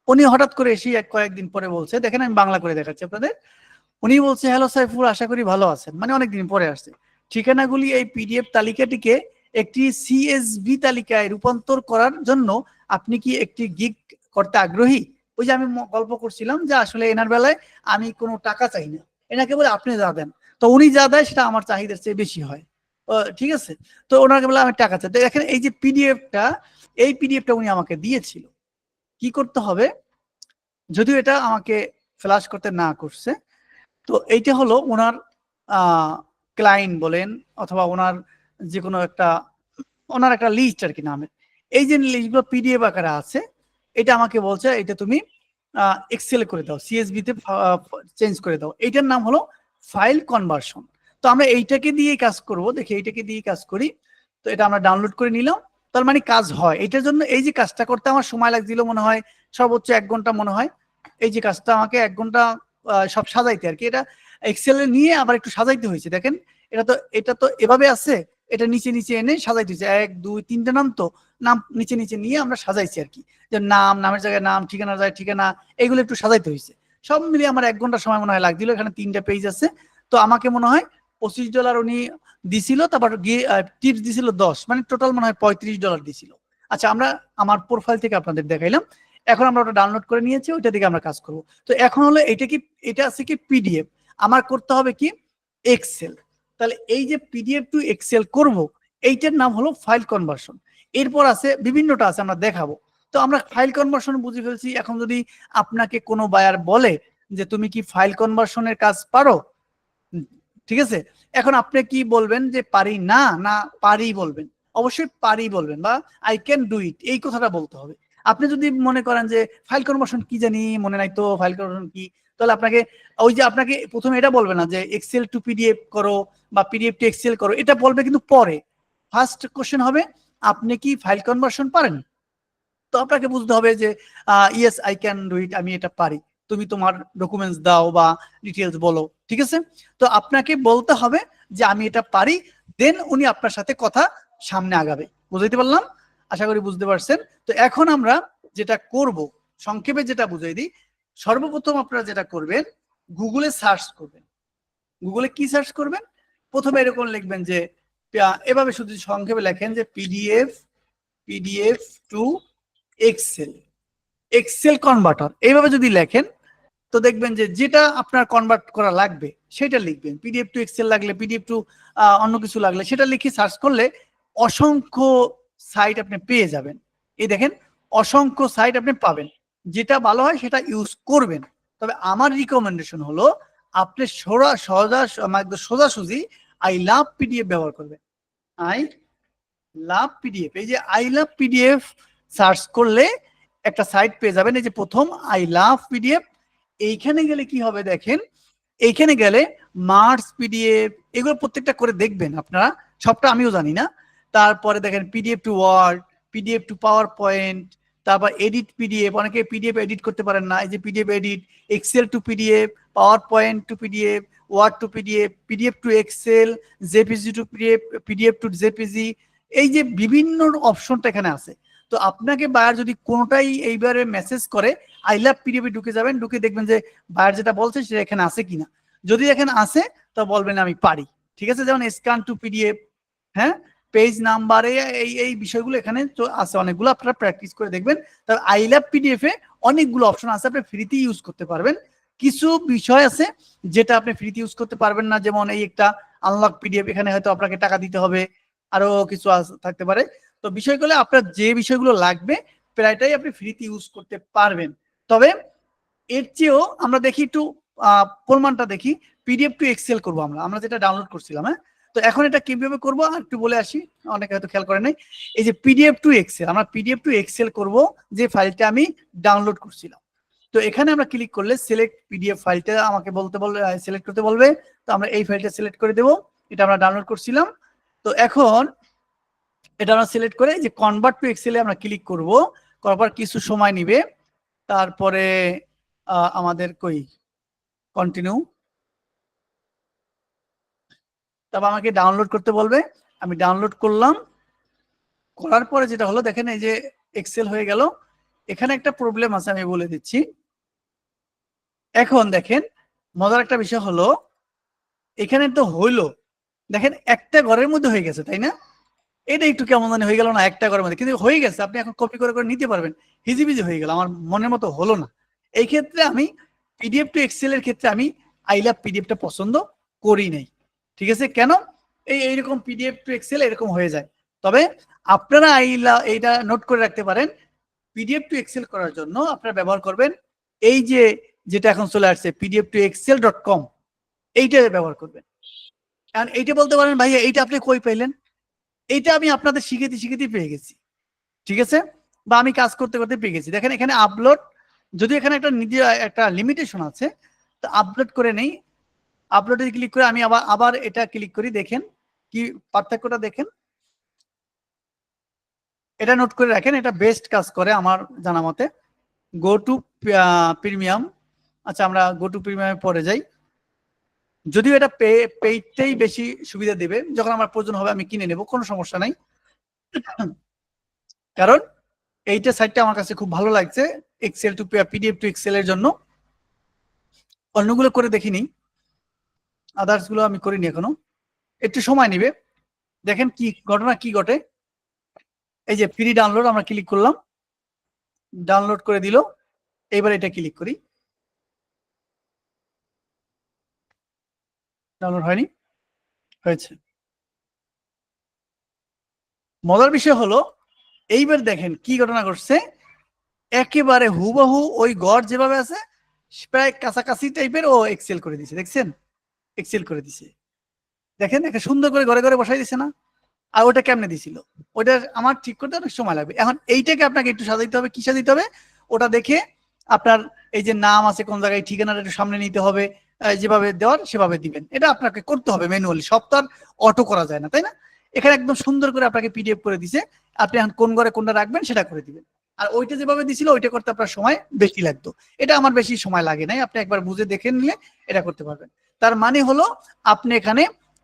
Speaker 1: উনি হঠাৎ করে এসে কয়েকদিন পরে বলছে, দেখেন আমি বাংলা করে দেখাচ্ছি আপনাদের। উনি বলছে হ্যালো সাইফুল, আশা করি ভালো আছেন, মানে অনেকদিন পরে আসছে। ঠিকানাগুলি এই পিডিএফ তালিকাটিকে একটি সিএসভি তালিকায় রূপান্তর করার জন্য আপনি কি একটি গিগ করতে আগ্রহী? ওই যে আমি গল্প করছিলাম যে আসলে এনার বেলায় আমি কোনো টাকা চাই না, এনাকে বলে আপনি যা দেন, তো উনি যা দেয় সেটা আমার চাহিদার চেয়ে বেশি হয়। ঠিক আছে, তো ওনাকে বলে আমি টাকা চাই। দেখেন এই যে পিডিএফটা, এই পিডিএফটা উনি আমাকে দিয়েছিল। কি করতে হবে, যদিও এটা আমাকে ফ্ল্যাশ করতে না করছে, তো এইটা হলো ওনার ক্লায়েন্ট বলেন অথবা ওনার যে কোনো একটা, ওনার একটা লিস্ট আর কি নামের। এই যে লিস্টগুলো পিডিএফ আকারে আছে, এটা আমাকে বলছে এটা তুমি এক্সেল করে দাও, সিএসভি তে চেঞ্জ করে দাও। এইটার নাম হলো ফাইল কনভার্সন। তো আমরা এইটাকে দিয়ে কাজ করব, দেখি এইটাকে দিয়ে কাজ করি। তো এটা আমরা ডাউনলোড করে নিলাম, তার মানে কাজ হয়। এটার জন্য এই যে কাজটা করতে আমার সময় লাগছিল মনে হয় সর্বোচ্চ 1 ঘন্টা মনে হয়। এই যে কাজটা আমাকে 1 ঘন্টা সব সাজাইতে আর কি, এটা এক্সেলে নিয়ে আবার একটু সাজাইতে হয়েছে। দেখেন এটা তো এভাবে আছে, এটা নিচে নিচে এনে সাজাইতে হয়েছে, 1 2 3টে নাম, তো নাম নিচে নিচে নিয়ে আমরা সাজাইছি আর কি, যে নাম, নামের জায়গায় নাম, ঠিকানার জায়গায় ঠিকানা, এগুলো একটু সাজাইতে হয়েছে। সব মিলিয়ে আমার 1 ঘন্টা সময় মনে হয় লাগছিল। এখানে 3টা পেজ আছে, তো আমাকে মনে হয় $25 উনি দিছিল, তারপর গিয়ে টিপস দিছিল 10, মানে টোটাল মনে হয় $35 দিছিল। আচ্ছা, আমরা আমার প্রোফাইল থেকে আপনাদের দেখাইলাম। এখন আমরা ওটা ডাউনলোড করে নিয়েছি, ওইটা দিকে আমরা কাজ করব। তো এখন হলো এটা আছে কি পিডিএফ, আমার করতে হবে কি এক্সেল। তাহলে এই যে পিডিএফ টু এক্সেল করব, এইটার নাম হলো ফাইল কনভার্সন। এরপর আছে বিভিন্নটা আছে, আমরা দেখাবো। তো আমরা ফাইল কনভার্সন বুঝে ফেলছি। এখন যদি আপনাকে কোনো বায়ার বলে যে তুমি কি ফাইল কনভার্সনের কাজ পারো, ঠিক আছে, এখন আপনি কি বলবেন, যে পারি না, না পারি বলবেন? অবশ্যই পারি বলবেন, বা আই ক্যান ডু ইট, এই কথাটা বলতে হবে। আপনি যদি মনে করেন যে ফাইল কনভার্সন কি জানি, মনে নাই তো ফাইল কনভার্সন কি, তাহলে আপনাকে ওই যে আপনাকে প্রথমে এটা বলবে না যে এক্সেল টু পিডিএফ করো বা পিডিএফ টু এক্সেল করো, এটা বলবে কিন্তু পরে। ফার্স্ট কোশ্চেন হবে আপনি কি ফাইল কনভার্সন পারেন? তো আপনাকে বুঝতে হবে যে yes I can do it, আমি এটা পারি, তুমি তোমার ডকুমেন্টস দাও বা ডিটেলস বলো, ঠিক আছে। তো আপনাকে বলতে হবে যে আমি এটা পারি, দেন উনি আপনার সাথে কথা সামনে আগাবে। বুঝাইতে পারলাম? আশা করি বুঝতে পারছেন। তো এখন আমরা যেটা করব, সংক্ষেপে যেটা বুঝাই দিই, সর্বপ্রথম আপনারা যেটা করবেন, গুগলে সার্চ করবেন। গুগলে কি সার্চ করবেন? প্রথমে এরকম লিখবেন যে এভাবে শুধু সংক্ষেপে লেখেন যে PDF to Excel, Excel converter, এইভাবে যদি লেখেন তো দেখবেন যে যেটা আপনার কনভার্ট করা লাগবে সেটা লিখবেন। পিডিএফ টু এক্সেল লাগলে, পিডিএফ টু অন্য কিছু লাগলে সেটা লিখে সার্চ করলে অসংখ্য সাইট আপনি পেয়ে যাবেন। এই দেখেন অসংখ্য সাইট আপনি পাবেন, যেটা ভালো হয় সেটা ইউজ করবেন। তবে আমার রিকমেন্ডেশন হলো আপনি সোজাসুজি আই লাভ পিডিএফ ব্যবহার করবেন। আই লাভ পিডিএফ, এই যে আই লাভ পিডিএফ সার্চ করলে একটা সাইট পেয়ে যাবেন। এই যে প্রথম আই লাভ পিডিএফ, এইখানে গেলে কি হবে দেখেন, এইখানে গেলে মার্কস পিডিএফ, এগুলো প্রত্যেকটা করে দেখবেন আপনারা, সবটা আমিও জানি না। তারপরে দেখেন PDF to Word, PDF to PowerPoint, তারপর এডিট পিডিএফ, অনেকে পিডিএফ এডিট করতে পারেন না, এই যে PDF edit, Excel to PDF, PowerPoint to PDF, Word to PDF, PDF to Excel, JPG to PDF, PDF to JPG, এই যে বিভিন্ন অপশনটা এখানে আছে। তো আপনাকে বায়ার যদি কোনোটাই এইবারে মেসেজ করে, আই লাভ পিডিএফ ঢুকে যাবেন, ঢুকে দেখবেন যে বায়ার যেটা বলছে সেটা এখানে আছে কিনা। যদি এখানে আছে তো বলবেন আমি পারি, ঠিক আছে। যেমন স্ক্যান টু পিডিএফ, হ্যাঁ, পেজ নাম্বারে এই এই বিষয়গুলো এখানে আছে অনেকগুলো, আপনারা প্র্যাকটিস করে দেখবেন। তবে আই লাভ পিডিএফ এ অনেকগুলো অপশন আছে, আপনি ফ্রিতে ইউজ করতে পারবেন। কিছু বিষয় আছে যেটা আপনি ফ্রিতে ইউজ করতে পারবেন না, যেমন এই একটা আনলক পিডিএফ, এখানে হয়তো আপনাকে টাকা দিতে হবে, আরো কিছু থাকতে পারে। তো বিষয়গুলো আপনার যে বিষয়গুলো লাগবে প্রায়টাই আপনি ফ্রিতে ইউজ করতে পারবেন। তবে এর চেয়েও আমরা দেখি একটু প্রমাণটা দেখি, পিডিএফ টু এক্সেল করবো আমরা যেটা ডাউনলোড করছিলাম। হ্যাঁ, তো এখন এটা কিভাবে করবো একটু বলে আসি, অনেকে হয়তো খেয়াল করে নাই। এই যে পিডিএফ টু এক্সেল, আমরা পিডিএফ টু এক্সেল করব, যে ফাইলটা আমি ডাউনলোড করছিলাম। তো এখানে আমরা ক্লিক করলে সিলেক্ট পিডিএফ ফাইলটা আমাকে সিলেক্ট করতে বলবে। তো আমরা এই ফাইলটা সিলেক্ট করে দেবো, এটা আমরা ডাউনলোড করছিলাম। তো এখন এটা আমরা সিলেক্ট করে যে কনভার্ট টু এক্সেলে আমরা ক্লিক করব, করার পর কিছু সময় নিবে, তারপরে আমাদের কন্টিনিউ, তারপর আমাকে ডাউনলোড করতে বলবে, আমি ডাউনলোড করলাম। করার পরে যেটা হলো দেখেন এই যে এক্সেল হয়ে গেল। এখানে একটা প্রবলেম আছে, আমি বলে দিচ্ছি। এখন দেখেন মজার একটা বিষয় হলো, এখানে তো হইলো, দেখেন একটা ঘরের মধ্যে হয়ে গেছে, তাই না? এটা একটু কেমন জানি হয়ে গেল না, একটা ঘরের মধ্যে কিন্তু হয়ে গেছে, আপনি এখন কপি করে করে নিতে পারবেন। হিজিবিজি হয়ে গেল, আমার মনের মতো হলো না। এই ক্ষেত্রে আমি পিডিএফ টু এক্সেল এর ক্ষেত্রে আমি আই লাভ পিডিএফটা পছন্দ করি নাই, ঠিক আছে। কেন? এইরকম পিডিএফ টু এক্সেল এরকম হয়ে যায়। তবে আপনারা এইটা নোট করে রাখতে পারেন, পিডিএফ টু এক্সেল করার জন্য আপনারা ব্যবহার করবেন এই যে যেটা এখন চলে আসছে pdf2excel.com, এইটা ব্যবহার করবেন। কারণ এইটা বলতে পারেন ভাইয়া এইটা আপনি কই পাইলেন, এইটা আমি আপনাদের শিখেতে পেয়ে গেছি, ঠিক আছে, বা আমি কাজ করতে করতে পেয়ে গেছি। দেখেন এখানে আপলোড, যদি এখানে একটা লিমিটেশন আছে, তো আপলোড করে নেই, আপলোডে ক্লিক করে আমি আবার এটা ক্লিক করি, দেখেন কি পার্থক্যটা দেখেন, এটা নোট করে রাখেন, এটা বেস্ট কাজ করে আমার জানা মতে। গো টু প্রিমিয়াম, আচ্ছা আমরা গো টু প্রিমিয়ামে পরে যাই, যদিও এটা পেইডটাই বেশি সুবিধা দেবে, যখন আমার প্রয়োজন হবে আমি কিনে নেব, কোনো সমস্যা নাই। কারণ এইটা সাইটটা আমার কাছে খুব ভালো লাগছে Excel to PDF to Excel এর জন্য। অন্যগুলো করে দেখিনি, আদার্স গুলো আমি করিনি এখনো, একটু সময় নেবে। দেখেন কি ঘটনা কি ঘটে, এই যে ফ্রি ডাউনলোড আমরা ক্লিক করলাম, ডাউনলোড করে দিল, এবার এটা ক্লিক করি, ডাউনলোড হয়নি, হয়েছে। মজার বিষয় হলো এইবার দেখেন কি ঘটনা ঘটছে, একেবারে হুবহু ওই গড় যেভাবে আছে প্রায় কাছাকাছি টাইপের ও এক্সেল করে দিছে, দেখছেন এক্সেল করে দিছে, দেখেন একটা সুন্দর করে ঘরে ঘরে বসাই দিছে না। আর ওটা কেমনে দিছিল, ওটা আমার ঠিক করতে অনেক সময় লাগবে। এখন এইটাকে আপনাকে একটু সাজাইতে হবে, কি সাজাইতে হবে ওটা দেখে, আপনার এই যে নাম আছে কোন জায়গায়, ঠিকানাটা একটু সামনে নিতে হবে, যেভাবে দেওয়ার সেভাবে দিবেন, এটা আপনাকে করতে হবে ম্যানুয়ালি, সব তো আর অটো করা যায় না, তাই না। এখানে একদম সুন্দর করে আপনাকে পিডিএফ করে দিছে, আপনি এখন কোন ঘরে কোনটা রাখবেন সেটা করে দিবেন। আর ওইটা যেভাবে দিছিল ওইটা করতে আপনার সময় বেশি লাগতো, এটা আমার বেশি সময় লাগে নাই, আপনি একবার বুঝে দেখে নিলে এটা করতে পারবেন। তার মানে হলো আপনি এখানে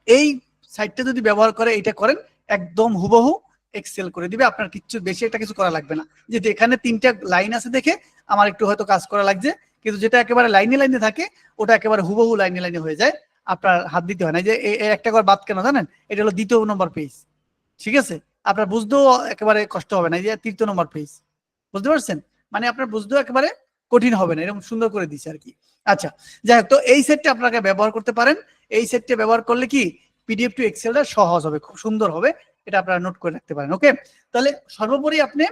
Speaker 1: এই সাইটটা যদি ব্যবহার করে এটা করেন, একদম হুবহু এক্সেল করে দিবে, আপনার কিছু বেশি একটা কিছু করা লাগবে না। যেহেতু এখানে 3টা লাইন আছে দেখে আমার একটু হয়তো কাজ করা লাগছে, কিন্তু যেটা একেবারে লাইনে লাইনে থাকে ওটা একেবারে হুবহু লাইনে লাইনে হয়ে যায়, আপনার হাত দিতে হয় না। যে একটা করে বাদ কেন জানেন, এটা হলো 2য় নম্বর পেজ, ঠিক আছে, আপনার বুঝতেও একেবারে কষ্ট হবে না, এই যে 3য় নম্বর পেজ, বুঝতে পারছেন, মানে আপনার বুঝতেও একেবারে কঠিন হবে না, এরকম সুন্দর করে দিচ্ছে আর কি। আচ্ছা যাই হোক, তো এই সেটটা আপনাকে ব্যবহার করতে পারেন, এই সেটটা ব্যবহার করলে কি পিডিএফ টু এক্সেলটা সহজ হবে, খুব সুন্দর হবে, এটা আপনারা নোট করে রাখতে পারেন। ওকে, তাহলে সর্বোপরি আপনি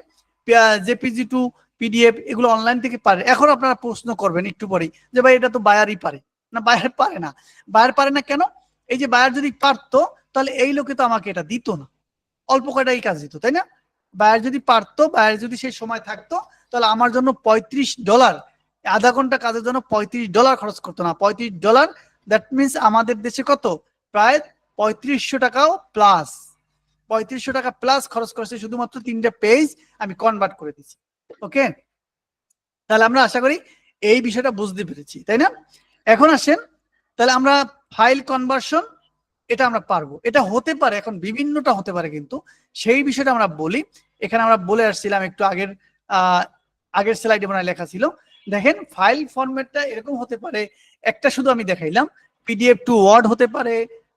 Speaker 1: জেপিজি টু পিডিএফ এগুলো অনলাইন থেকে পারেন। এখন আপনারা প্রশ্ন করবেন একটু পরেই যে ভাই এটা তো বায়ারই পারে, না বায়ার পারে না। বায়ার পারে না কেন, এই যে বায়ার যদি পারতো তাহলে এই লোকে তো আমাকে এটা দিত না, অল্প কয়টাই কাজ দিত, তাই না। বায়ার যদি পারতো, বায়ার যদি সেই সময় থাকতো, তাহলে আমার জন্য $35, আধা ঘন্টা কাজের জন্য $35 খরচ করতো না, $35, দ্যাট মিনস আমাদের দেশে কত, প্রায় 3500 টাকাও প্লাস, 3500 টাকা প্লাস খরচ করেছে শুধুমাত্র 3টা পেজ আমি কনভার্ট করে দিচ্ছি। ওকে, তাহলে আমরা আশা করি এই বিষয়টা বুঝতে পেরেছি, তাই না। এখন আসেন, তাহলে আমরা ফাইল কনভার্সন এটা আমরা পারবো, এটা হতে পারে এখন বিভিন্নটা হতে পারে, কিন্তু সেই বিষয়টা আমরা বলি। এখানে আমরা বলে আসছিলাম একটু আগের স্লাইডে মনে লেখা ছিল, দেখেন ফাইল ফরম্যাটটা এরকম হতে পারে, একটা শুধু আমি দেখাইলাম, পিডিএফ টু ওয়ার্ড হতে পারে,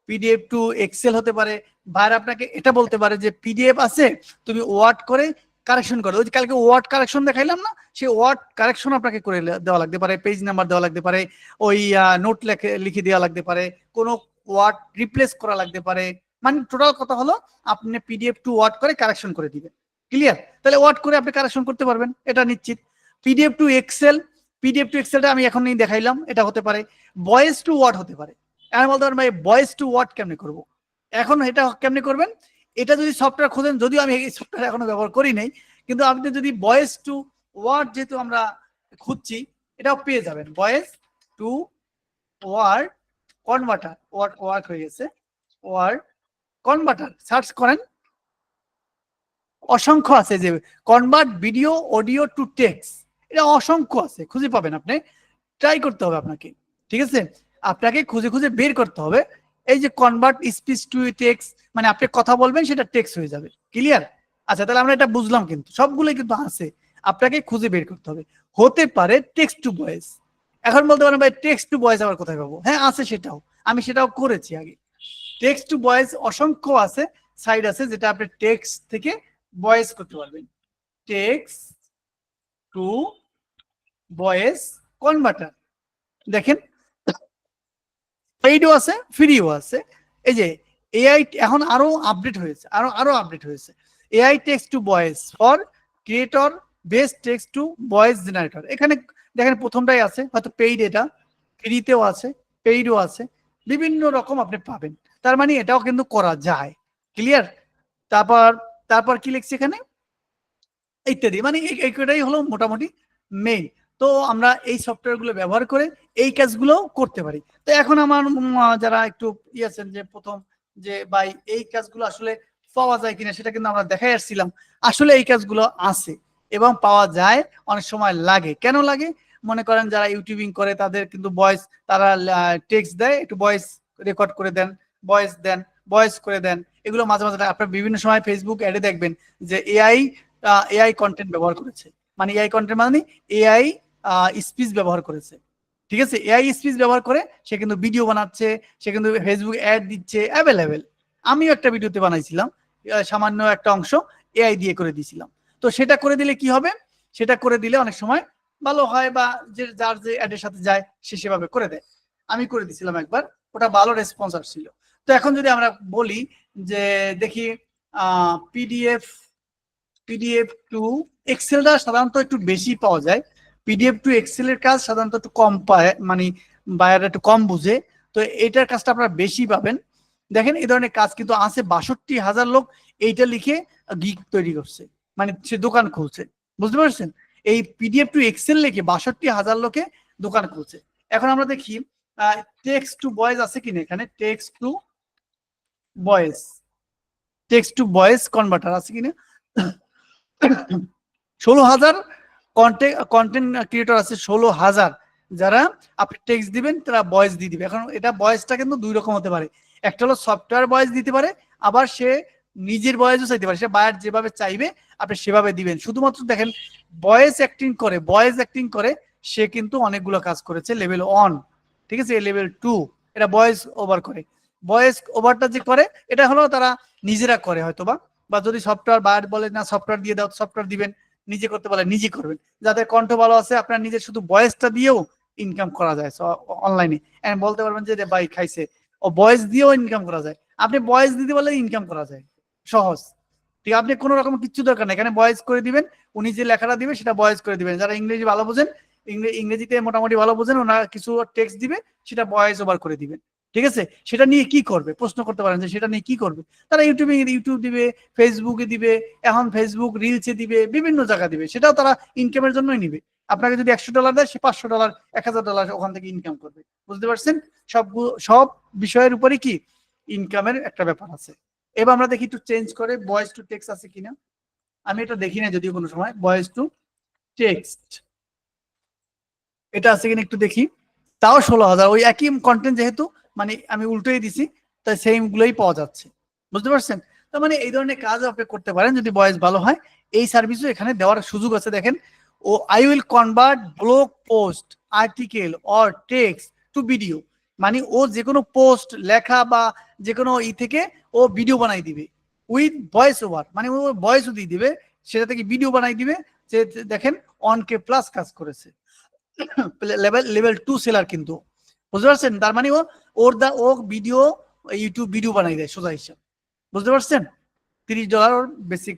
Speaker 1: পিডিএফ টু এক্সেল হতে পারে। বাইরে আপনাকে এটা বলতে পারে যে পিডিএফ আছে তুমি ওয়ার্ড করে কারেকশন করো, ওই যে কালকে ওয়ার্ড কারেকশন দেখাইলাম না, সেই ওয়ার্ড কারেকশন আপনাকে করে দেওয়া লাগতে পারে, পেজ নাম্বার দেওয়া লাগতে পারে, ওই নোট লিখে দেওয়া লাগতে পারে, কোনো ওয়ার্ড রিপ্লেস করা লাগতে পারে। মানে টোটাল কথা হলো আপনি পিডিএফ টু ওয়ার্ড করে কারেকশন করে দিবেন, ক্লিয়ার। তাহলে ওয়ার্ড করে আপনি কারেকশন করতে পারবেন, এটা নিশ্চিত। PDF to Excel, PDF to এক্সেলটা আমি এখন দেখাইলাম, এটা হতে পারে। ভয়েস টু ওয়ার্ড হতে পারে, আমি বলতে পারেন ভাই ভয়েস টু ওয়ার্ড কেমনে করবো, এখন এটা কেমনে করবেন, এটা যদি সফটওয়্যার খোঁজেন, যদিও আমি এই সফটওয়্যার এখনো ব্যবহার করি নাই, কিন্তু আপনি যদি ভয়েস টু ওয়ার্ড যেহেতু আমরা খুঁজছি, এটাও পেয়ে যাবেন, voice to Word converter, Word হয়ে গেছে, ওয়ার্ড কনভার্টার সার্চ করেন, অসংখ্য আছে, যে convert video audio to text, এটা অসংখ্য আছে, খুঁজে পাবেন আপনি, ট্রাই করতে হবে আপনাকে, ঠিক আছে, আপনাকে খুঁজে খুঁজে বের করতে হবে। এই যে কনভার্ট স্পিচ টু টেক্সট, মানে আপনি কথা বলবেন সেটা টেক্সট হয়ে যাবে, ক্লিয়ার। আচ্ছা তাহলে আমরা এটা বুঝলাম, কিন্তু সবগুলো কিন্তু আছে, আপনাকে খুঁজে বের করতে হবে। হতে পারে টেক্সট টু ভয়েস, এখন বলতে পারেন ভাই টেক্সট টু ভয়েস আবার কোথায় পাবো, হ্যাঁ আছে, সেটাও আমি সেটাও করেছি আগে। টেক্সট টু ভয়েস অসংখ্য আছে, সাইড আছে যেটা আপনি টেক্সট থেকে ভয়েস করতে পারবেন, টেক্সট টু ভয়েস কনভার্টার। দেখেন পেইডও আছে, ফ্রিও আছে, এই যে এআই এখন আরো আপডেট হয়েছে, আরো আপডেট হয়েছে। AI text to voice for creator best text to voice generator. এখানে দেখেন প্রথমটাই আছে, হয়তো পেইড, এটা ফ্রিতেও আছে, পেইডও আছে, বিভিন্ন রকম আপনি পাবেন। তার মানে এটাও কিন্তু করা যায়। ক্লিয়ার? তারপর তারপর কি লিখছি এখানে, ইত্যাদি। মানে এইটাই হলো মোটামুটি মেইন। তো আমরা এই সফটওয়্যারগুলো ব্যবহার করে এই কাজগুলো করতে পারি। তো এখন আমার যারা একটু আছেন যে প্রথম যে ভাই এই কাজগুলো আসলে পাওয়া যায় কিনা, সেটা কিন্তু আমরা দেখাই আসছিলাম। আসলে এই কাজগুলো আছে এবং পাওয়া যায়, অনেক সময় লাগে। কেন লাগে? মনে করেন যারা ইউটিউবিং করে তাদের কিন্তু ভয়েস, তারা টেক্সট দেয়, একটু ভয়েস রেকর্ড করে দেন, ভয়েস করে দেন। এগুলো মাঝে মাঝে আপনার বিভিন্ন সময় ফেসবুক অ্যাডে দেখবেন যে এআই কন্টেন্ট ব্যবহার করেছে। মানে এআই কন্টেন্ট মানে এআই স্পিচ ব্যবহার করেছে। ঠিক আছে, এআই স্পিচ ব্যবহার করে সে কিন্তু ভিডিও বানাচ্ছে, সে কিন্তু ফেসবুক অ্যাড দিচ্ছে অ্যাভেলেবেল। আমিও একটা ভিডিওতে বানাইছিলাম, সামান্য একটা অংশ এআই দিয়ে করে দিয়েছিলাম। তো সেটা করে দিলে কি হবে, সেটা করে দিলে অনেক সময় ভালো হয়, বা যে যার যে অ্যাডের সাথে যায় সে সেভাবে করে দেয়। আমি করে দিয়েছিলাম একবার, ওটা ভালো রেসপন্স আসছিল। তো এখন যদি আমরা বলি যে দেখি পিডিএফ পিডিএফ টু এক্সেলটা সাধারণত একটু বেশি পাওয়া যায়। পিডিএফ টু এক্সেলের কাজ সাধারণত একটু কম পায়, মানে বায়াররা একটু কম বুঝে। তো এটার কাজটা আপনারা বেশি পাবেন। দেখেন এই ধরনের কাজ কিন্তু আছে, 62,000 লোক এইটা লিখে গিগ তৈরি করছে, মানে সে দোকান খুলছে। বুঝতে পারছেন? এই পিডিএফ টু এক্সেল লিখে 62,000 লোকে দোকান খুলছে। এখন আমরা দেখি টেক্সট টু ভয়েস আছে কিনা এখানে, voice text to voice converter আছে কিনা। 16,000 কন্টেন্ট ক্রিয়েটর আছে, 16,000, যারা আপনি টেক্সট দিবেন তারা ভয়েস দিয়ে দিবে। এখন এটা ভয়েসটা কিন্তু দুই রকম হতে পারে, একটা হলো সফটওয়্যার ভয়েস দিতে পারে, আবার সে নিজের ভয়েসও চাইতে পারে। সে বায়ার যেভাবে চাইবে আপনি সেভাবে দিবেন। শুধুমাত্র দেখেন ভয়েস অ্যাক্টিং করে সে কিন্তু অনেকগুলো কাজ করেছে লেভেল 1, ঠিক আছে, লেভেল 2 এটা ভয়েস ওভার করে। ভয়েস ওভারটা যে করে এটা হলো তারা নিজেরা করে হয়তোবা, বা যদি সফটওয়্যার বায়ার বলে না সফটওয়্যার দিয়ে দাও, সফটওয়্যার দিবেন, নিজে করতে বলে নিজে করবেন। যাদের কণ্ঠ ভালো আছে আপনার নিজের শুধু ভয়েসটা দিয়েও ইনকাম করা যায় অনলাইনে। বলতে পারবেন যে ভাই খাইছে, ও ভয়েস দিয়েও ইনকাম করা যায়। আপনি ভয়েস দিতে বলে ইনকাম করা যায়, সহজ। ঠিক, আপনি কোনো রকম কিচ্ছু দরকার নেই, এখানে ভয়েস করে দিবেন, উনি যে লেখাটা দিবে সেটা ভয়েস করে দিবেন। যারা ইংরেজি ভালো বোঝেন, ইংরেজিতে মোটামুটি ভালো বোঝেন, ওনারা কিছু টেক্সট দিবে, সেটা ভয়েস ওভার করে দিবেন। ঠিক আছে, সেটা নিয়ে কি করবে প্রশ্ন করতে পারেন যে সেটা নিয়ে কি করবে। তারা ইউটিউব দিবে, ফেসবুকে দিবে, এখন ফেসবুক রিলসে দিবে, বিভিন্ন জায়গা দিবে, সেটাও তারা ইনকামের জন্যই নিবে। আপনাকে যদি $100 দেয়, সে $500 $1,000 ওখান থেকে ইনকাম করবে। বুঝতে পারছেন? সব বিষয়ের উপরে কি ইনকামের একটা ব্যাপার আছে। এবার আমরা দেখি একটু চেঞ্জ করে ভয়েস টু টেক্সট আছে কিনা। আমি এটা দেখি না যদিও কোনো সময়, ভয়েস টু টেক্সট এটা আছে কিনা একটু দেখি। তাও 16,000, ওই একই কন্টেন্ট যেহেতু, মানে আমি উল্টোই দিছি, তাই সেম গুলোই পাওয়া যাচ্ছে। বুঝতে পারছেন? তার মানে এই ধরনের কাজ আপনি করতে পারেন যদি ভয়েস ভালো হয়। এই সার্ভিসও এখানে দেওয়ার সুযোগ আছে। দেখেন, ও I will convert blog post, article or text to video. মানে ও যে কোনো পোস্ট লেখা বা যে কোনো থেকে ও ভিডিও বানাই দিবে উইথ ভয়েস ওভার, মানে ও ভয়েসও দিয়ে দিবে, সেটা থেকে ভিডিও বানাই দিবে। যে দেখেন 1K প্লাস কাজ করেছে, লেভেল 2 সেলার কিন্তু। বুঝতে পারছেন? তার মানে ও ভিডিও, ইউটিউব ভিডিও বানাই দেয় সোজা হিসাব। বুঝতে পারছেন? $30 বেসিক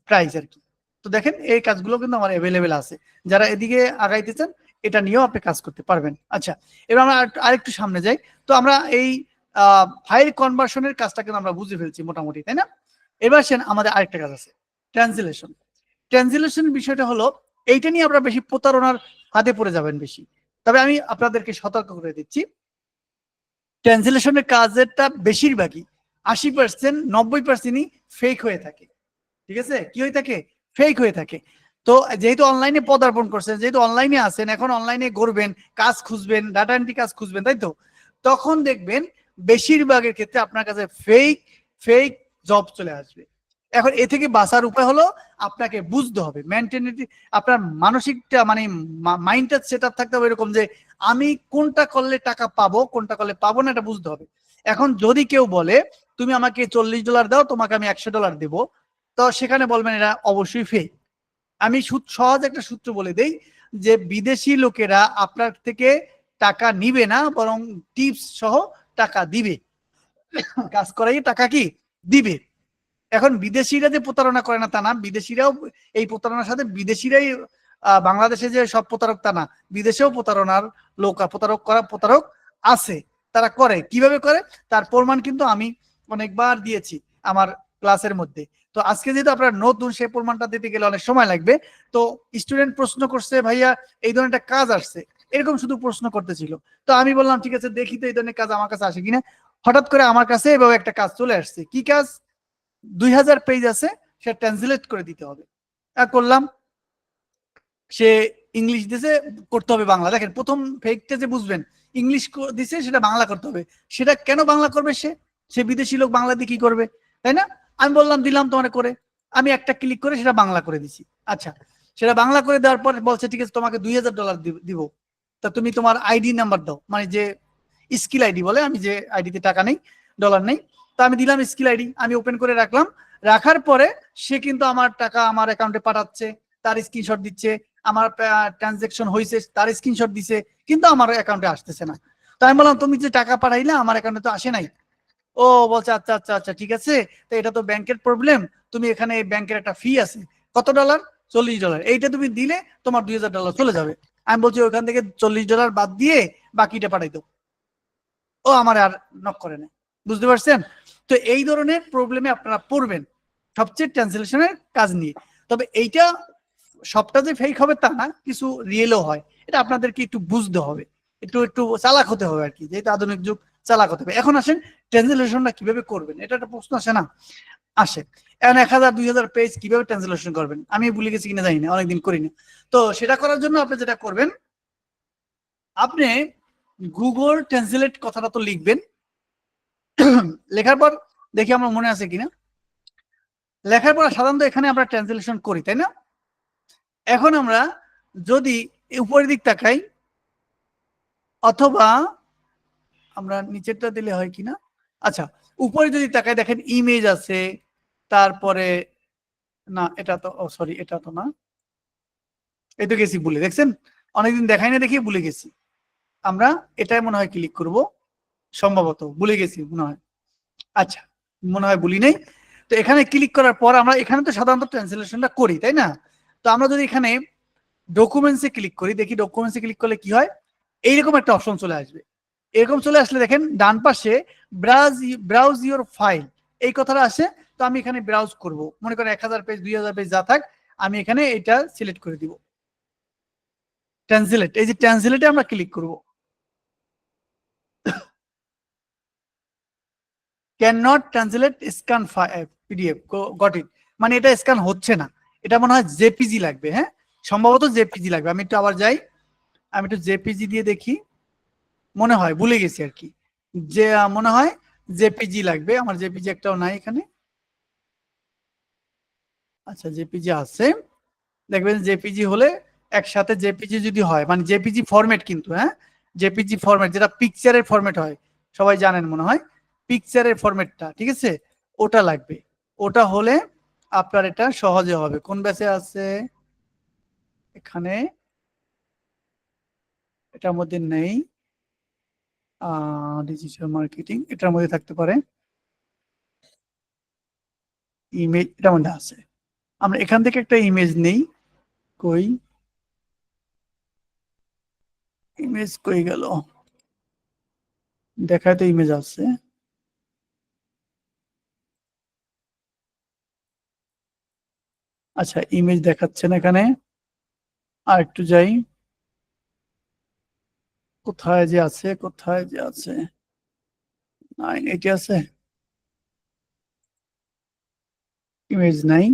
Speaker 1: প্রাইস আর কি। তো দেখেন এই কাজগুলো কিন্তু আমার অ্যাভেলেবেল আছে, যারা এদিকে আগাইতেছেন এটা নিয়েও আপনি কাজ করতে পারবেন। আচ্ছা, এবার আমরা আরেকটু সামনে যাই। তো আমরা এই ফাইল কনভার্সনের কাজটা কিন্তু আমরা বুঝে ফেলছি মোটামুটি, তাই না? এবার আমাদের আরেকটা কাজ আছে, ট্রান্সলেশন। ট্রান্সলেশন বিষয়টা হলো, এইটা নিয়ে আপনারা বেশি প্রতারণার ফাঁদে পড়ে যাবেন বেশি। তবে আমি আপনাদেরকে সতর্ক করে দিচ্ছি, ট্রান্সলেশনের কাজেরটা বেশিরভাগই 80%, 90%ই ফেক হয়ে থাকে। ঠিক আছে, কি হয়ে থাকে? ফেক হয়ে থাকে। তো যেহেতু অনলাইনে পদার্পণ করছেন, যেহেতু অনলাইনে আছেন, এখন অনলাইনে করবেন, কাজ খুঁজবেন, ডাটা এন্ট্রি কাজ খুঁজবেন, তাই তো? তখন দেখবেন বেশিরভাগের ক্ষেত্রে আপনার কাছে ফেক ফেক জব চলে আসবে। এখন এ থেকে বাঁচার উপায় হলো আপনাকে বুঝতে হবে, মেন্টালিটি, আপনার মানসিকটা, মানে মাইন্ডটা সেট আপ থাকতে হবে এরকম যে আমি কোনটা করলে টাকা পাবো, কোনটা করলে পাবো না, এটা বুঝতে হবে। এখন যদি কেউ বলে তুমি আমাকে $40 দাও, তোমাকে আমি $100 দেবো, তো সেখানে বলবেন এটা অবশ্যই ফেক। আমি সহজ একটা সূত্র বলে দেই, যে বিদেশি লোকেরা আপনার থেকে টাকা নিবে না, বরং টিপস সহ টাকা দিবে। কাজ করাই টাকা কি দিবে। এখন বিদেশিরা যে প্রতারণা করে না তা না, বিদেশিরাও এই প্রতারণার সাথে বিদেশিরাই বাংলাদেশে যে সব প্রতারক তা না, বিদেশেও প্রতারণার লোক প্রতারক আছে, তারা করে। কিভাবে করে তার প্রমাণ কিন্তু আমি অনেকবার দিয়েছি আমার ক্লাসের মধ্যে। তো আজকে যেহেতু আপনারা নতুন, সেই প্রমাণটা দিতে গেলে অনেক সময় লাগবে। তো স্টুডেন্ট প্রশ্ন করছে, ভাইয়া এই ধরনের একটা কাজ আসছে, এরকম শুধু প্রশ্ন করতেছিল। তো আমি বললাম ঠিক আছে দেখি তো এই ধরনের কাজ আমার কাছে আসে কিনা। হঠাৎ করে আমার কাছে এভাবে একটা কাজ চলে আসছে। কি কাজ? 2000 পেজ আছে, সে ট্রান্সলেট করে দিতে হবে। করলাম, সে ইংলিশ দিছে, করতে হবে বাংলা। দেখেন প্রথম ফেকটা যে বুঝবেন, ইংলিশ দিছে সেটা বাংলা করতে হবে। সেটা কেন বাংলা করবে? সে বিদেশি লোক, বাংলা দিয়ে কি করবে, তাই না? আমি বললাম দিলাম তোমার করে, আমি একটা ক্লিক করে সেটা বাংলা করে দিছি। আচ্ছা, সেটা বাংলা করে দেওয়ার পর বলছে ঠিক আছে তোমাকে $2000 দিব, তা তুমি তোমার আইডি নাম্বার দাও, মানে যে স্কিল আইডি বলে, আমি যে আইডিতে টাকা নেই, ডলার নেই। তো আমি দিলাম স্কিল আইডি, আমি ওপেন করে রাখলাম। রাখার পরে সে কিন্তু আমার টাকা আমার অ্যাকাউন্টে পাঠাচ্ছে, তার স্ক্রিনশট দিচ্ছে, আমার ট্রানজেকশন হয়েছে তার স্ক্রিনশট দিছে, কিন্তু আমার অ্যাকাউন্টে আসতেছে না। তো আমি বললাম তুমি যে টাকা পাঠাইলে আমার অ্যাকাউন্টে তো আসে নাই। ও বলছে আচ্ছা আচ্ছা আচ্ছা ঠিক আছে, তো এটা তো ব্যাংকের প্রবলেম, তুমি এখানে ব্যাংকের একটা ফি আছে, কত ডলার? $40, এইটা তুমি দিলে তোমার $2000 চলে যাবে। আমি বলছি ওইখান থেকে $40 বাদ দিয়ে বাকিটা পাঠাই দাও। ও আমার আর নক করে না। বুঝতে পারছেন? তো এই ধরনের প্রবলেমে আপনারা পড়বেন সবচেয়ে ট্রান্সলেশনের কাজ নিয়ে। তবে এইটা সবটা যে ফেক হবে তা না, কিছু রিয়েলও হয়, এটা আপনাদেরকে একটু বুঝতে হবে, একটু একটু চালাক হতে হবে আর কি, যেহেতু আধুনিক যুগ, চালাক হতে হবে। এখন আসেন ট্রান্সলেশনটা কিভাবে করবেন, এটা একটা প্রশ্ন আসে না? আসে। এখন 1000-2000 পেজ কিভাবে ট্রান্সলেশন করবেন, আমি ভুলে গেছি কিনা জানি না, অনেকদিন করিনি। তো সেটা করার জন্য আপনি যেটা করবেন, আপনি গুগল ট্রান্সলেট কথাটা তো লিখবেন। লেখার পর দেখি আমার মনে আছে কিনা, লেখার পর সাধারণত এখানে আমরা ট্রান্সলেশন করি, তাই না? এখন আমরা যদি উপরের দিক তাকাই, অথবা আমরা নিচেরটা দিলে হয় কিনা, আচ্ছা উপরে যদি তাকাই দেখেন ইমেজ আছে, তারপরে না এটা তো সরি এটা তো না, এই তো গেছি ভুলে, দেখছেন অনেকদিন দেখাই না দেখি ভুলে গেছি। আমরা এটাই মনে হয় ক্লিক করব, সম্ভবত ভুলে গেছি মনে হয়। আচ্ছা, মনে হয় ভুলি নেই। তো এখানে ক্লিক করার পর আমরা এখানে তো সাধারণত ট্রান্সলেশনটা করি, তাই না? তো আমরা যদি এখানে ডকুমেন্টসে ক্লিক করি, দেখি ডকুমেন্টসে ক্লিক করলে কি হয়। এইরকম একটা অপশন চলে আসবে। এরকম চলে আসলে দেখেন ডান পাশে ব্রাউজ ইউর ফাইল এই কথাটা আসে। তো আমি এখানে ব্রাউজ করব, মনে করেন 1000 পেজ 2000 পেজ যা থাক, আমি এখানে এটা সিলেক্ট করে দিব, ট্রান্সলেট। এই যে ট্রান্সলেটে আমরা ক্লিক করব। Can not translate scan PDF, got it, মানে এটা স্ক্যান হচ্ছে না, এটা মনে হয় জেপিজি লাগবে। হ্যাঁ, সম্ভবত জেপিজি লাগবে। আমি একটু আবার যাই, আমি একটু জেপিজি দিয়ে দেখি, মনে হয় ভুলে গেছি আর কি, যে মনে হয় জেপিজি লাগবে। আমার জেপিজি একটাও নাই এখানে। আচ্ছা জেপিজি আছে, দেখবেন জেপিজি হলে একসাথে জেপিজি যদি হয়, মানে জেপিজি ফরম্যাট কিন্তু, হ্যাঁ জেপিজি ফরম্যাট যেটা পিকচারের ফরম্যাট হয়, সবাই জানেন মনে হয় পিকচারের ফরম্যাটটা, ঠিক আছে ওটা লাগবে। ওটা হলে আপনার এটা সহজে হবে। কোন ব্যাচে আছে? এখানে এটার মধ্যে নেই, ডিজিটাল মার্কেটিং এটার মধ্যে থাকতে পারে, ইমেজ এটার মধ্যে আছে। আমরা এখান থেকে একটা ইমেজ নেই, কই ইমেজ কই গেল, দেখায় তো ইমেজ আছে। আচ্ছা ইমেজ দেখাচ্ছে না এখানে, আর একটু যাই, কোথায় যে আছে, কোথায় যে আছে, নাই এটি আছে, ইমেজ নাই,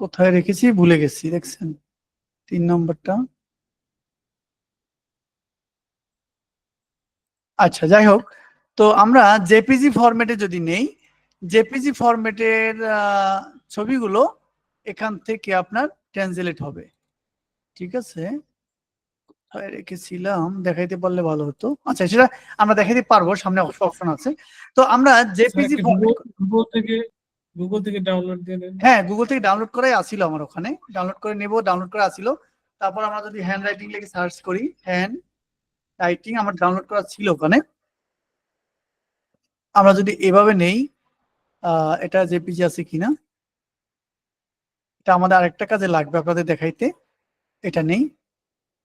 Speaker 1: কোথায় রেখেছি ভুলে গেছি, দেখছেন 3 নম্বরটা। আচ্ছা যাই হোক, তো আমরা জেপিজি ফরম্যাটে যদি নেই, জেপিজি ফরম্যাটের ছবিগুলো এখান থেকে আপনার ট্রান্সলেট হবে, ঠিক আছে? রেখেছিলাম, দেখাইতে পারলে ভালো হতো। আচ্ছা সেটা আমরা দেখাইতে পারবো, সামনে অপশন আছে। তো আমরা জেপিজি
Speaker 2: গুগল থেকে ডাউনলোড দিয়ে নেন।
Speaker 1: হ্যাঁ গুগল থেকে ডাউনলোড করাই আসিল আমার ওখানে, ডাউনলোড করে নেব, ডাউনলোড করে আসিল। তারপর আমরা যদি হ্যান্ড রাইটিং লিখে সার্চ করি, হ্যান্ড রাইটিং আমার ডাউনলোড করা ছিল ওখানে। আমরা যদি এভাবে নেই, এটা জেপিজি আছে কিনা, এটা আমাদের আরেকটা কাজে লাগবে আপনাদের দেখাইতে। এটা নেই,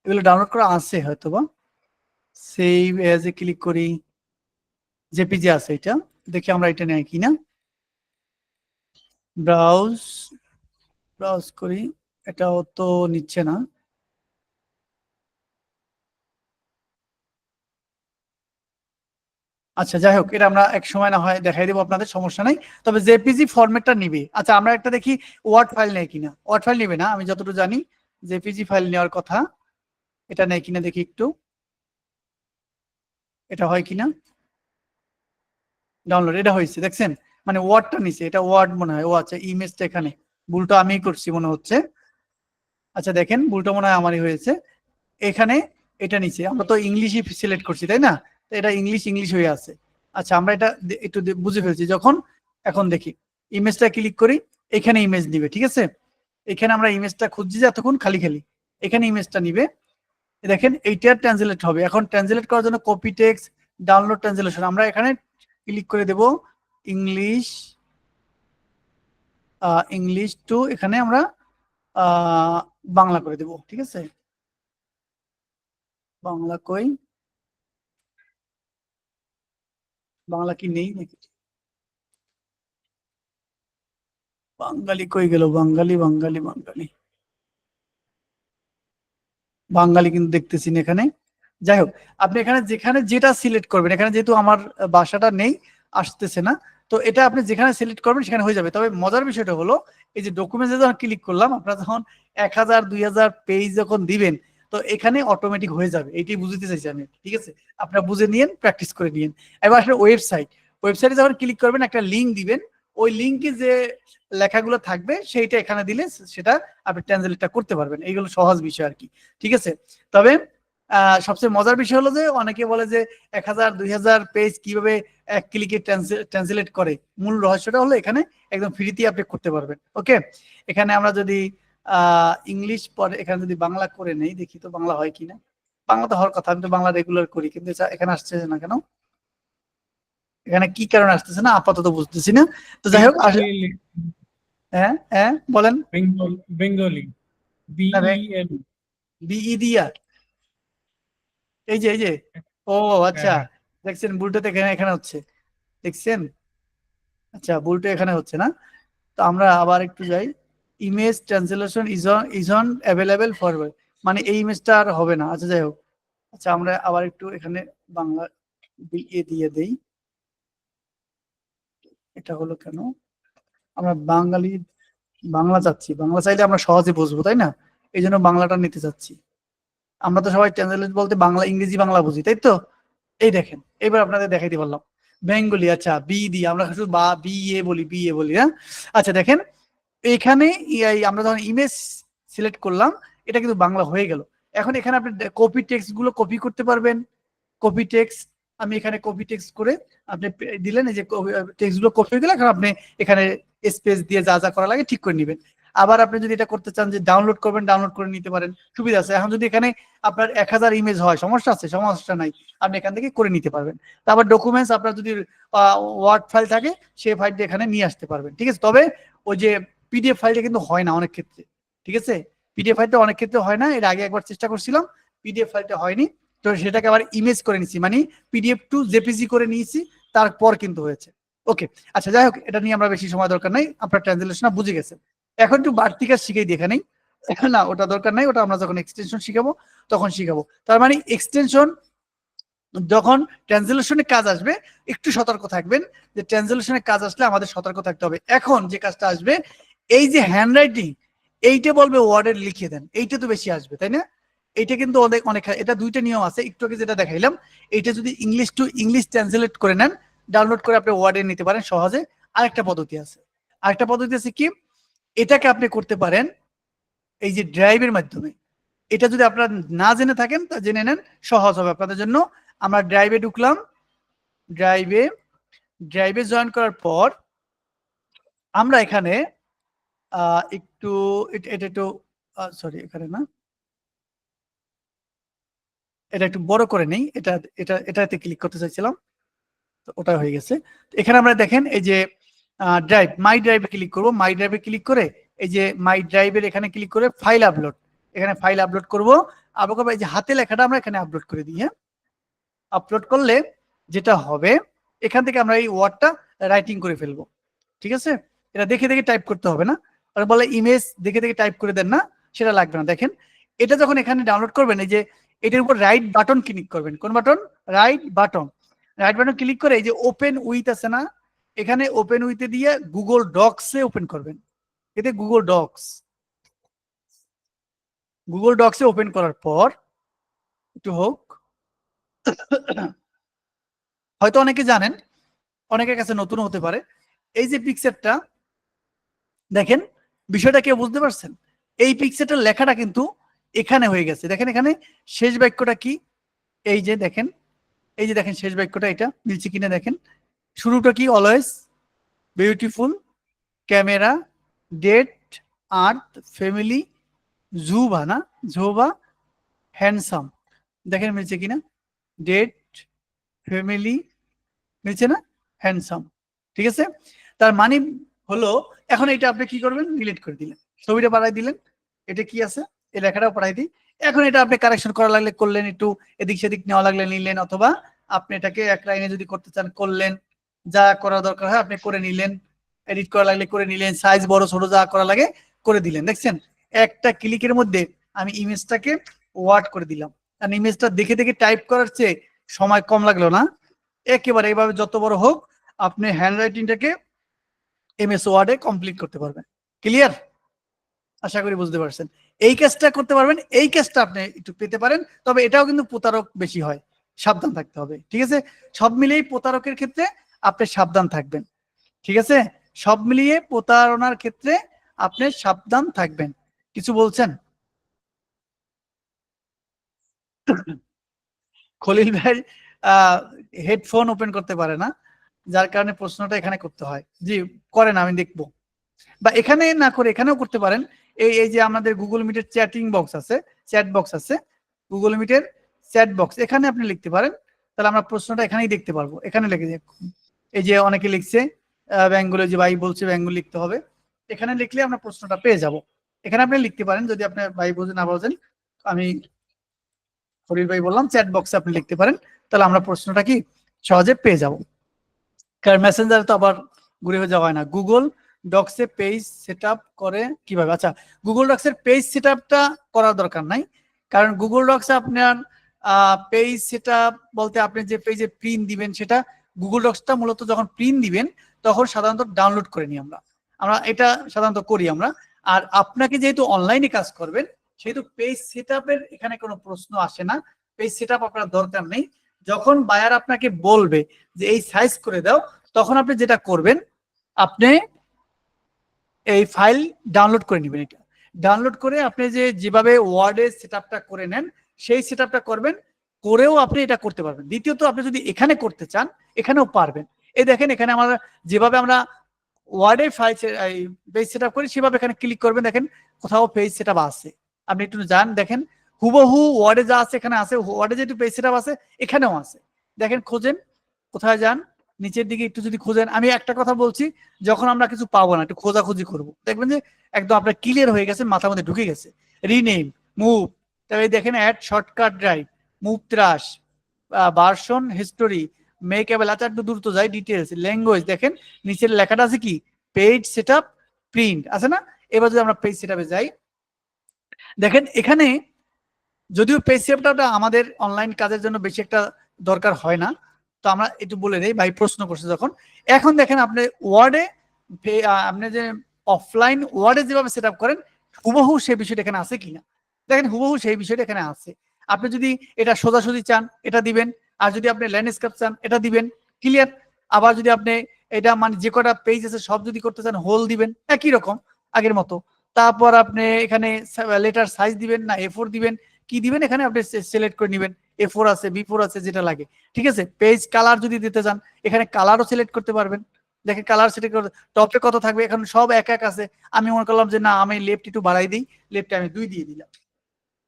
Speaker 1: এগুলো ডাউনলোড করা আছে হয়তোবা। সেভ এজে ক্লিক করি, জেপিজি আছে এটা, দেখি আমরা এটা নেই কিনা। ব্রাউজ ব্রাউজ করি, এটাও তো নিচ্ছে না। আচ্ছা যাই হোক, এটা আমরা এক সময় না হয় দেখাই দেবো আপনাদের, সমস্যা নাই। তবে জেপিজি ফরম্যাটটা নিবে। আচ্ছা আমরা একটা দেখি ওয়ার্ড ফাইল নেই কিনা। ওয়ার্ড ফাইল নিবে না, আমি যতটুকু জানি জেপিজি ফাইল নেওয়ার কথা। এটা নেই কিনা দেখি একটু, এটা হয় কিনা। ডাউনলোড, এটা হয়েছে দেখছেন, মানে ওয়ার্ডটা নিছে, এটা ওয়ার্ড মনে হয়। ও আচ্ছা, ইমেজটা এখানে ভুলটা আমিই করছি মনে হচ্ছে। আচ্ছা দেখেন, ভুলটা মনে হয় আমারই হয়েছে। এখানে এটা নিচে, আমরা তো ইংলিশই সিলেক্ট করছি তাই না, তো এটা ইংলিশ ইংলিশ হয়ে আছে। আচ্ছা আমরা এটা একটু বুঝে ফেলছি যখন। এখন দেখি, ইমেজটা ক্লিক করি, এখানে ইমেজ নিবে, ঠিক আছে। এখানে আমরা ইমেজটা খুঁজছি যে এতক্ষণ খালি খালি, এখানে ইমেজটা নিবে। দেখেন এইটা ট্রান্সলেট হবে। এখন ট্রান্সলেট করার জন্য কপি টেক্সট, ডাউনলোড ট্রান্সলেশন, আমরা এখানে ক্লিক করে দেব ইংলিশ, ইংলিশ টু, এখানে আমরা বাংলা করে দেব, ঠিক আছে। বাংলা কই, বাংলা কি নেই নাকি? বাঙালি কই গেল, বাঙালি বাঙালি বাঙালি, বাঙালি কিন্তু দেখতেছি না এখানে। যাই হোক, আপনি এখানে যেখানে যেটা সিলেক্ট করবেন, এখানে যেহেতু আমার ভাষাটা নেই, আসতেছে না, তো এটা আপনি যেখানে সিলেক্ট করবেন সেখানে হয়ে যাবে। তবে মজার বিষয়টা হলো, এই যে ডকুমেন্টসে যখন ক্লিক করলাম, আপনারা যখন 1000 2000 পেজ যখন দিবেন, তো এখানে অটোমেটিক হয়ে যাবে। এইটাই বুঝতে চাইছি আমি, ঠিক আছে। আপনারা বুঝে নিয়েন, প্র্যাকটিস করে নিয়েন। এবার আসলে ওয়েবসাইটে যখন ক্লিক করবেন, একটা লিঙ্ক দিবেন, ওই লিঙ্কে যে লেখাগুলো থাকবে সেইটা এখানে দিলে সেটা আপনি ট্রান্সলেটটা করতে পারবেন। এইগুলো সহজ বিষয় আর কি, ঠিক আছে। তবে সবচেয়ে মজার বিষয় হলো যে অনেকে বলে যে 1000 2000 পেজ কিভাবে এক ক্লিকে ট্রান্সলেট করে। মূল রহস্যটা হলো এখানে একদম ফ্রিতে আপনি করতে পারবেন। ওকে, এখানে আমরা যদি ইংলিশ পরে এখানে যদি বাংলা করে নেই, দেখি তো বাংলা হয় কিনা। বাংলা তো হওয়ার কথা, আমি তো বাংলা রেগুলার করি, কিন্তু এখানে আসছে না কেন, এখানে কি কারণে আসতেছে না আপাতত বুঝতেছি না। তো যাই হোক হ্যাঁ হ্যাঁ বলেন।
Speaker 2: Bengali, BEN।
Speaker 1: বিই দিয়া, এই যে ও
Speaker 2: হ্যাঁ
Speaker 1: আচ্ছা,
Speaker 2: হ্যাঁ।
Speaker 1: দেখছেন বুলটাতে এখানে এখানে হচ্ছে, দেখছেন। আচ্ছা বুলটা এখানে হচ্ছে না, তো আমরা আবার একটু যাই। Image translation is on available for, মানে এই ইমেজটা আর হবে না। আচ্ছা যাই হোক, আচ্ছা আমরা আবার একটু এখানে বাংলা দিয়ে দেই। এটা হলো কেন, আমরা বাঙালি বাংলা চাচ্ছি, বাংলা চাইলে আমরা সহজে বুঝবো তাই না, এই জন্য বাংলাটা নিতে চাচ্ছি। আমরা তো সবাই ট্রান্সলেট বলতে বাংলা ইংরেজি বাংলা বুঝি তাই তো। এই দেখেন, এবার আপনাদের দেখাইতে পারলাম বেঙ্গলি। আচ্ছা বি দিয়ে আমরা শুধু বা বি এ বলি হ্যাঁ। আচ্ছা দেখেন, এখানে আমরা যখন ইমেজ সিলেক্ট করলাম, এটা কিন্তু বাংলা হয়ে গেল। এখন এখানে আপনি কপি টেক্সট গুলো কপি করতে পারবেন। কপি টেক্সট, আমি এখানে কপি টেক্সট করে আপনি দিলেন, এই যে টেক্সট গুলো কপি হয়ে গেলে, এখন আপনি এখানে স্পেস দিয়ে যা যা করা লাগে ঠিক করে নেবেন। আবার আপনি যদি এটা করতে চান যে ডাউনলোড করবেন, ডাউনলোড করে নিতে পারেন, সুবিধা আছে। এখন যদি এখানে আপনার 1000 ইমেজ হয়, সমস্যা আছে, সমস্যা নাই, আপনি এখান থেকে করে নিতে পারবেন। তারপর ডকুমেন্টস আপনার যদি ওয়ার্ড ফাইল থাকে, সেই ফাইলটা এখানে নিয়ে আসতে পারবেন, ঠিক আছে। তবে ওই যে পিডিএফ ফাইলটা কিন্তু হয় না অনেক ক্ষেত্রে, ঠিক আছে। পিডিএফ ফাইলটা অনেক ক্ষেত্রে হয় না, এর আগে একবার চেষ্টা করছিলাম, পিডিএফ ফাইলটা হয়নি, তো সেটাকে আবার ইমেজ করে নিছি, মানে পিডিএফ টু জেপিজি করে নিয়েছি, তারপর কিন্তু হয়েছে। ওকে, আচ্ছা যাই হোক, এটা নিয়ে আমরা বেশি সময় দরকার নাই, আপনার ট্রান্সলেশন বুঝে গেছেন। এখন একটু বাড়তি কাজ শিখাই দিয়ে এখানেই, না ওটা দরকার নাই, ওটা আমরা যখন এক্সটেনশন শিখাবো তখন শিখাবো। তার মানে এক্সটেনশন যখন ট্রান্সলেশনের কাজ আসবে, একটু সতর্ক থাকবেন, যে ট্রান্সলেশনের কাজ আসলে আমাদের সতর্ক থাকতে হবে। এখন যে কাজটা আসবে, এই যে হ্যান্ড রাইটিং, এইটা বলবে ওয়ার্ডে লিখে দেন, এইটা তো বেশি আসবে তাই না। এইটা কিন্তু অনেক অনেক, এটা দুইটা নিয়ম আছে, একটু আগে যেটা দেখাইলাম, এইটা যদি ইংলিশ টু ইংলিশ ট্রান্সলেট করে নেন, ডাউনলোড করে আপনি ওয়ার্ডে নিতে পারেন সহজে। আরেকটা পদ্ধতি আছে, আরেকটা পদ্ধতি আছে কি, এটাকে আপনি করতে পারেন এই যে ড্রাইভের মাধ্যমে। এটা যদি আপনারা না জেনে থাকেন তা জেনে নেন, সহজ হবে আপনাদের জন্য। আমরা ড্রাইভে ঢুকলাম, ড্রাইভে ড্রাইভে জয়েন করার পর আমরা এখানে একটু, এটা একটু সরি এখানে না, এটা একটু বড় করে নেই, এটাতে ক্লিক করতে চাইছিলাম, তো ওটা হয়ে গেছে। এখানে আমরা দেখেন এই যে ড্রাইভ, মাই ড্রাইভে ক্লিক করব, মাই ড্রাইভে ক্লিক করে এই যে মাই ড্রাইভের এখানে ক্লিক করে ফাইল আপলোড, এখানে ফাইল আপলোড করব। আবার এই যে হাতে লেখাটা আমরা এখানে আপলোড করে দিই। হ্যাঁ, আপলোড করলে যেটা হবে এখান থেকে আমরা এই ওয়ার্ডটা রাইটিং করে ফেলবো। ঠিক আছে, এটা দেখে দেখে টাইপ করতে হবে না। আর বলে ইমেজ দেখে দেখে টাইপ করে দেন না, সেটা লাগবে না। দেখেন এটা যখন এখানে ডাউনলোড করবেন, এই যে এটার উপর রাইট বাটন ক্লিক করবেন। কোন button? Right button. Right button click করে এই যে ওপেন উইথ আছে না, এখানে ওপেন উইথে দিয়ে গুগল ডক্সে ওপেন করবেন। এতে গুগল ডক্সে ওপেন করার পর একটু হোক, হয়তো অনেকে জানেন, অনেকের কাছে নতুন হতে পারে। এই যে পিকচারটা দেখেন, বিষয়টা কেউ বুঝতে পারছেন? এই পিকচারটার লেখাটা কিন্তু এখানে হয়ে গেছে। দেখেন এখানে শেষ বাক্যটা কি, এই যে দেখেন, এই যে দেখেন শেষ বাক্যটা, এটা মিলছে কিনা দেখেন। শুরুটা কি? অলওয়েজ বিউটিফুল, ক্যামেরা, ডেট, আর্থ, ফ্যামিলি, জুবা না, জোবা, হ্যান্ডসাম। দেখেন মিলছে কিনা, ডেট, ফ্যামিলি, মিলছে না, হ্যান্ডসাম। ঠিক আছে, তার মানে হলো এখন এটা আপনি কি করবেন? ডিলিট করে দিলেন, ছবিটা বাড়াই দিলেন, এটা কি আছে এই লেখাটাও পড়াই দিই। এখন এটা আপনি কারেকশন করা লাগলে করলেন, একটু এদিক সেদিক নেওয়া লাগলে নিলেন, অথবা আপনি এটাকে এক লাইনে যদি করতে চান করলেন, যা করা দরকার হয় আপনি করে নিলেন, এডিট করা লাগলে করে নিলেন, সাইজ বড় ছোট যা করা লাগে করে দিলেন। দেখছেন একটা ক্লিকের মধ্যে আমি ইমেজটাকে ওয়ার্ড করে দিলাম। আর ইমেজটা দেখে দেখে টাইপ করার চেয়ে সময় কম লাগলো না? একেবারে এইভাবে যত বড় হোক আপনি হ্যান্ড রাইটিংটাকে এমএস ওয়ার্ডে কমপ্লিট করতে পারবেন। ক্লিয়ার? আশা করি বুঝতে পারছেন। এই কাজটা করতে পারবেন, এই কাজটা আপনি একটু পেতে পারেন, তবে এটাও কিন্তু প্রতারক বেশি হয়, সাবধান থাকতে হবে। ঠিক আছে, সব মিলিয়ে প্রতারকের ক্ষেত্রে আপনি সাবধান থাকবেন। ঠিক আছে, সব মিলিয়ে প্রতারণার ক্ষেত্রে আপনি সাবধান থাকবেন। কিছু বলছেন? খলিল ভাই হেডফোন ওপেন করতে পারে না, যার কারণে প্রশ্নটা এখানে করতে হয়। জি করেন, আমি দেখবো। বা এখানে না করে এখানেও করতে পারেন। এই এই যে আমাদের গুগল মিটের চ্যাটিং বক্স আছে, চ্যাট বক্স আছে, গুগল মিটের চ্যাট বক্স, এখানে আপনি লিখতে পারেন, তাহলে আমরা প্রশ্নটা এখানেই দেখতে পারবো। এখানে লিখে এই যে অনেকে লিখছে বেঙ্গলি, যে ভাই বলছে বেঙ্গলি লিখতে হবে, এখানে লিখলে আমরা প্রশ্নটা পেয়ে যাব। এখানে আপনি লিখতে পারেন, যদি আপনি ভাই বুঝে না বলছেন, আমি ফরিদ ভাই বললাম, চ্যাট বক্সে আপনি লিখতে পারেন, তাহলে আমরা প্রশ্নটা কি সহজে পেয়ে যাব। কারণ মেসেঞ্জারে তো আবার ঘুরে যাওয়া হয় না। গুগল ডক্সে পেজ সেট আপ করে কিভাবে? আচ্ছা, গুগল ডক্সের পেজ সেট আপটা করার দরকার নাই, কারণ গুগল ডক্সে আপনার পেজ সেট আপ বলতে আপনি যে পেজে প্রিন্ট দিবেন, সেটা গুগল ডক্সটা মূলত যখন প্রিন্ট দিবেন তখন সাধারণত ডাউনলোড করে নিই আমরা, এটা সাধারণত করি আমরা। আর আপনাকে যেহেতু অনলাইনে কাজ করবেন, সেহেতু পেজ সেট আপের এখানে কোনো প্রশ্ন আসে না, পেজ সেট আপ আপনার দরকার নেই। যখন বায়ার আপনাকে বলবে যে এই সাইজ করে দাও, তখন আপনি যেটা করবেন, আপনি এই ফাইল ডাউনলোড করে নেবেন। এটা ডাউনলোড করে আপনি যেভাবে ওয়ার্ডে সেটআপটা করে নেন, সেই সেটআপটা করবেন, করেও আপনি এটা করতে পারবেন। দ্বিতীয়ত আপনি যদি এখানে করতে চান, এখানেও পারবেন। এই দেখেন এখানে আমরা যেভাবে আমরা ওয়ার্ডে ফাইল পেজ সেটআপ করি, সেভাবে এখানে ক্লিক করবেন, দেখেন কোথাও পেজ সেটআপ আছে। আপনি একটু যান, দেখেন হুবহু ওয়ার্ডে যা আছে এখানে আছে, ওয়ার্ডে যেহেতু পেজ সেটআপ আছে এখানেও আছে। দেখেন খোঁজেন, কোথায় যান, নিচের দিকে একটু যদি খোঁজেন, আমি একটা কথা বলছি, যখন আমরা কিছু পাবো না একটু খোঁজাখুঁজি করবো, দেখবেন যে একদম আপনার ক্লিয়ার হয়ে গেছে, মাথার মধ্যে ঢুকে গেছে। রিনেম, মুভ, তবে দেখেন add shortcut drive, move trash, version history, মেকেবল। আচ্ছা একটু দ্রুত যাই, ডিটেলস, ল্যাঙ্গুয়েজ, দেখেন নিচের লেখাটা আছে কি, পেজ সেটআপ, প্রিন্ট আছে না। এবার যদি আমরা পেজ সেটআপে যাই, দেখেন এখানে যদিও পেজ সেটআপটা আমাদের অনলাইন কাজের জন্য বেশি একটা দরকার হয় না, তো আমরা একটু বলে দেই, ভাই প্রশ্ন করছে যখন। এখন দেখেন আপনি ওয়ার্ডে আপনি যে অফলাইন ওয়ার্ডে যেভাবে সেট করেন, হুবহু সেই বিষয়টা এখানে আছে কিনা, দেখেন হুবহু সেই বিষয়টা এখানে আছে। আপনি যদি এটা সোজাসুজি চান এটা দিবেন, আর যদি আপনি ল্যান্ডস্কেপ চান এটা দিবেন। ক্লিয়ার? আবার যদি আপনি এটা মানে যে কটা পেজ আছে সব যদি করতে চান, হোল দিবেন, একই রকম আগের মতো। তারপর আপনি এখানে লেটার সাইজ দিবেন না A4 দিবেন, কি দিবেন এখানে আপনি সিলেক্ট করে নেবেন, A4 আছে, B4 আছে, যেটা লাগে। ঠিক আছে, পেজ কালার যদি দিতে চান, এখানে কালারও সিলেক্ট করতে পারবেন। দেখেন কালার সিলেক্ট করে টপে কত থাকবে, এখন সব এক এক আছে। আমি মনে করলাম যে না আমি লেফট একটু বাড়াই দিই, লেফটে আমি 2 দিয়ে দিলাম,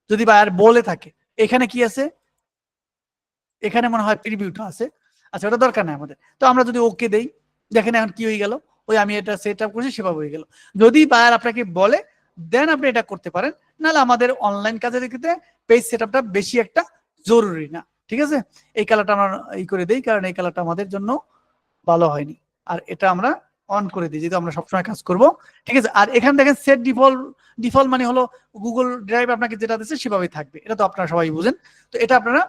Speaker 1: যদি আর বলে থাকে। এখানে কি আছে, এখানে মনে হয় প্রিভিউটা আছে, আচ্ছা ওটা দরকার নাই আমাদের। তো আমরা যদি ওকে দেই, দেখেন এখন কি হয়ে গেল, ওই আমি এটা সেট আপ করছি সেভাবে হয়ে গেল। যদি বায়ার আপনাকে বলে দেন আপনি এটা করতে পারেন, নাহলে আমাদের অনলাইন কাজের ক্ষেত্রে পেজ সেট আপটা বেশি একটা জরুরি না। ঠিক আছে, এই কালারটা আমরা ই করে দিই, কারণ এই কালারটা আমাদের জন্য ভালো হয়নি, আর এটা আমরা অন করে দিই যেহেতু আমরা সবসময় কাজ করব। ঠিক আছে, আর এখানে দেখেন সেট ডিফল্ট, ডিফল্ট মানে হলো গুগল ড্রাইভ আপনাকে যেটা দিচ্ছে সেভাবেই থাকবে, এটা তো আপনারা সবাই বুঝেন। তো এটা আপনারা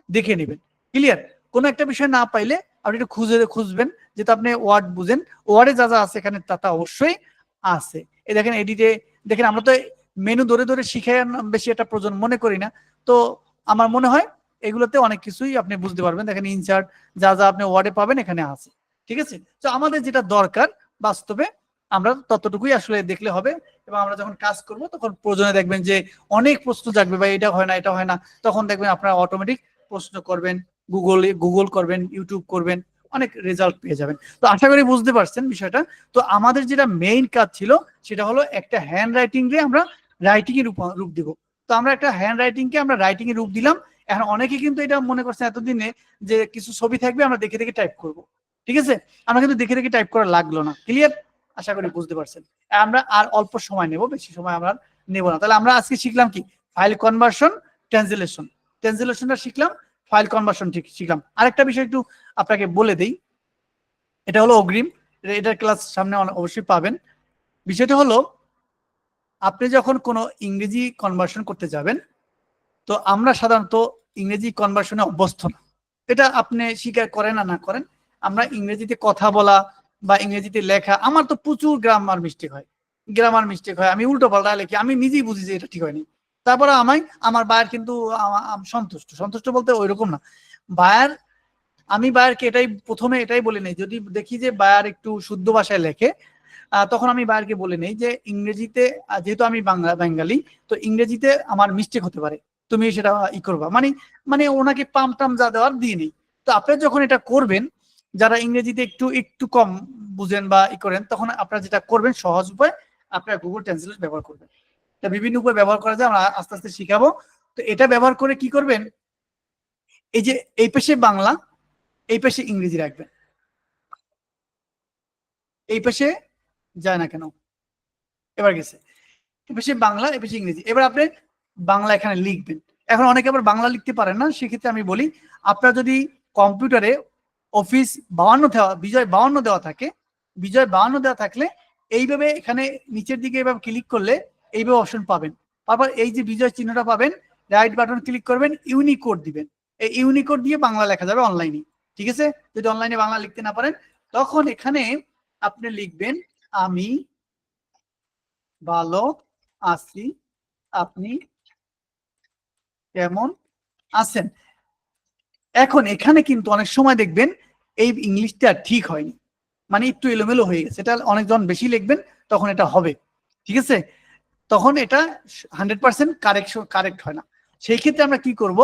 Speaker 1: দেখে নেবেন। ক্লিয়ার? কোনো একটা বিষয় না পাইলে আপনি একটু খুঁজবেন, যেহেতু আপনি ওয়ার্ড বুঝেন, ওয়ার্ডে যা যা আছে এখানে তা অবশ্যই আছে। এই দেখেন এডিটে দেখেন, আমরা তো মেনু ধরে ধরে শিখে বেশি একটা প্রয়োজন মনে করি না, তো আমার মনে হয় এগুলোতে অনেক কিছুই আপনি বুঝতে পারবেন। দেখেন ইনসার্ট যা যা আপনি ওয়ার্ডে পাবেন এখানে আছে। ঠিক আছে, তো আমাদের যেটা দরকার বাস্তবে আমরা ততটুকুই আসলে দেখলে হবে, এবং আমরা যখন কাজ করব তখন প্রয়োজনে দেখবেন যে অনেক প্রশ্ন জাগবে, বা এটা হয় না এটা হয় না, তখন দেখবেন আপনারা অটোমেটিক প্রশ্ন করবেন, গুগল করবেন, ইউটিউব করবেন, অনেক রেজাল্ট পেয়ে যাবেন। তো আশা করি বুঝতে পারছেন বিষয়টা। তো আমাদের যেটা মেইন কাজ ছিল সেটা হলো একটা হ্যান্ড রাইটিং কে আমরা রাইটিং এর রূপ দিব। তো আমরা একটা হ্যান্ড রাইটিং কে আমরা রাইটিং এর রূপ দিলাম। এখন অনেকে কিন্তু এটা মনে করছে এতদিনে যে কিছু ছবি থাকবে আমরা দেখে দেখে টাইপ করব। ঠিক আছে, আমরা কিন্তু দেখে দেখে টাইপ করা লাগলো না। ক্লিয়ার? আশা করি বুঝতে পারছেন। আমরা আর অল্প সময় নেব, বেশি সময় আমরা নেব না। তাহলে আমরা আজকে শিখলাম কি, ফাইল কনভার্সন, ট্রান্সলেশন। ট্রান্সলেশনটা শিখলাম, ফাইল কনভার্সন ঠিক শিখলাম। আরেকটা বিষয় একটু আপনাকে বলে দেই, এটা হলো অগ্রিম, এটার ক্লাস সামনে অবশ্যই পাবেন। বিষয়টা হলো আপনি যখন কোনো ইংরেজি কনভার্সন করতে যাবেন, তো আমরা সাধারণত ইংরেজি কনভার্সনে অভ্যস্ত না, এটা আপনি স্বীকার করেন না করেন, আমরা ইংরেজিতে কথা বলা বা ইংরেজিতে লেখা, আমার তো প্রচুর গ্রামার মিস্টেক হয়, আমি উল্টো পাল্টা লিখি, আমি নিজেই বুঝি যে এটা ঠিক হয়নি। তারপরে আমার বায়ার কিন্তু সন্তুষ্ট, সন্তুষ্ট বলতে ওইরকম না। বায়ার, আমি বায়ারকে এটাই প্রথমে এটাই বলে নেই, যদি দেখি যে বায়ার একটু শুদ্ধ ভাষায় লেখে, তখন আমি বায়ারকে বলে নেই যে ইংরেজিতে, যেহেতু আমি বাঙালি, তো ইংরেজিতে আমার মিস্টেক হতে পারে, তুমি সেটা ই করবা, মানে মানে ওনাকে পাম টাম যা দেওয়ার দিয়ে নেই। তো আপনারা যখন এটা করবেন, যারা ইংরেজিতে একটু একটু কম বুঝেন বা ই করেন, তখন আপনারা যেটা করবেন সহজ উপায়, আপনারা গুগল ট্রান্সলেট ব্যবহার করবেন। এটা বিভিন্ন উপায় ব্যবহার করা যায়, আমরা আস্তে আস্তে শিখাবো। তো এটা ব্যবহার করে কি করবেন, এই যে এই পেশে বাংলা, এই পেশে ইংরেজি রাখবেন, এই পেশে যায় না কেন, এবার গেছে, এই পেশে বাংলা, এই পেশে ইংরেজি, এবার আপনি বাংলা এখানে লিখবেন। এখন অনেকে আবার বাংলা লিখতে পারেন না, সেক্ষেত্রে আমি বলি আপনার যদি কম্পিউটারে অফিস 52 দেওয়া, বিজয় 52 দেওয়া থাকে, বিজয় 52 দেওয়া থাকলে এইভাবে এখানে নিচের দিকে এভাবে ক্লিক করলে এইভাবে অপশন পাবেন। তারপর এই যে বিজয় চিহ্নটা পাবেন, রাইট বাটন ক্লিক করবেন, ইউনিকোড দিবেন, এই ইউনিকোড দিয়ে বাংলা লেখা যাবে অনলাইনে। ঠিক আছে, যদি অনলাইনে বাংলা লিখতে না পারেন, তখন এখানে আপনি লিখবেন আমি ভালো আছি, আপনি কেমন আছেন। এখন এখানে কিন্তু অনেক সময় দেখবেন এই ইংলিশটা ঠিক হয়নি, মানে একটু এলোমেলো হয়ে গেছে, এটা অনেকজন বেশি লিখবেন তখন এটা হবে। ঠিক আছে, তখন এটা 100% কারেক্ট হয় না। সেই ক্ষেত্রে আমরা কি করব,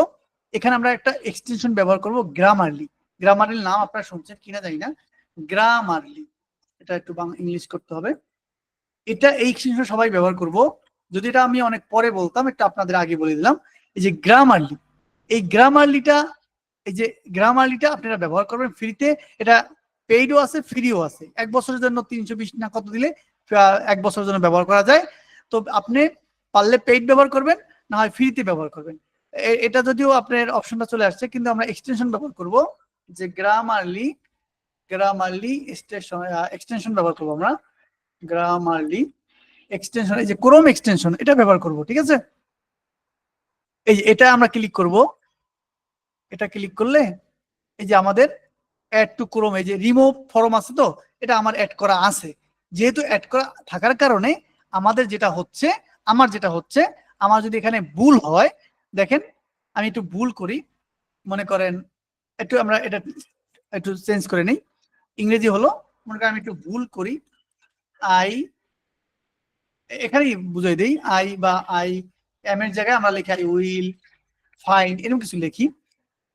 Speaker 1: এখানে আমরা একটা এক্সটেনশন ব্যবহার করব, গ্রামারলি। গ্রামারলি নাম আপনারা শুনছেন কিনা জানি না, গ্রামারলি, এটা একটু ইংলিশ করতে হবে। এটা এই এক্সটেনশন সবাই ব্যবহার করব। যদি এটা আমি অনেক পরে বলতাম, এটা আপনাদের আগে বলে দিলাম। এই যে গ্রামারলি, এই গ্রামারলিটা, এই যে গ্রামারলিটা আপনারা ব্যবহার করবেন ফ্রিতে। এটা পেইডও আছে, ফ্রিও আছে। 1 বছরের জন্য 320 না কত দিলে 1 বছরের জন্য ব্যবহার করা যায়। তো আপনি পারলে পেইড ব্যবহার করবেন, না হয় ফ্রিতে ব্যবহার করবেন। এটা যদিও আপনার অপশনটা চলে আসছে, কিন্তু আমরা এক্সটেনশন ব্যবহার করব, যে গ্রামারলি, এক্সটেনশন ব্যবহার করবো আমরা, গ্রামারলি এক্সটেনশন, এই যে ক্রোম এক্সটেনশন, এটা ব্যবহার করব। ঠিক আছে, এই যে এটা আমরা ক্লিক করব, এটা ক্লিক করলে এই যে আমাদের অ্যাড টু ক্রোম, এই যে রিমুভ ফরম আছে, তো এটা আমার অ্যাড করা আছে। যেহেতু অ্যাড করা থাকার কারণে আমাদের যেটা হচ্ছে, আমার যদি এখানে ভুল হয়, দেখেন আমি একটু ভুল করি, মনে করেন একটু আমরা এটা একটু চেঞ্জ করে নিই, ইংরেজি হলো, মনে করেন আমি একটু ভুল করি, আই, এখানেই বুঝাই দিই, আই বা আই এম এর জায়গায় আমরা লিখি আই উইল ফাইন্ড, এরকম কিছু লিখি,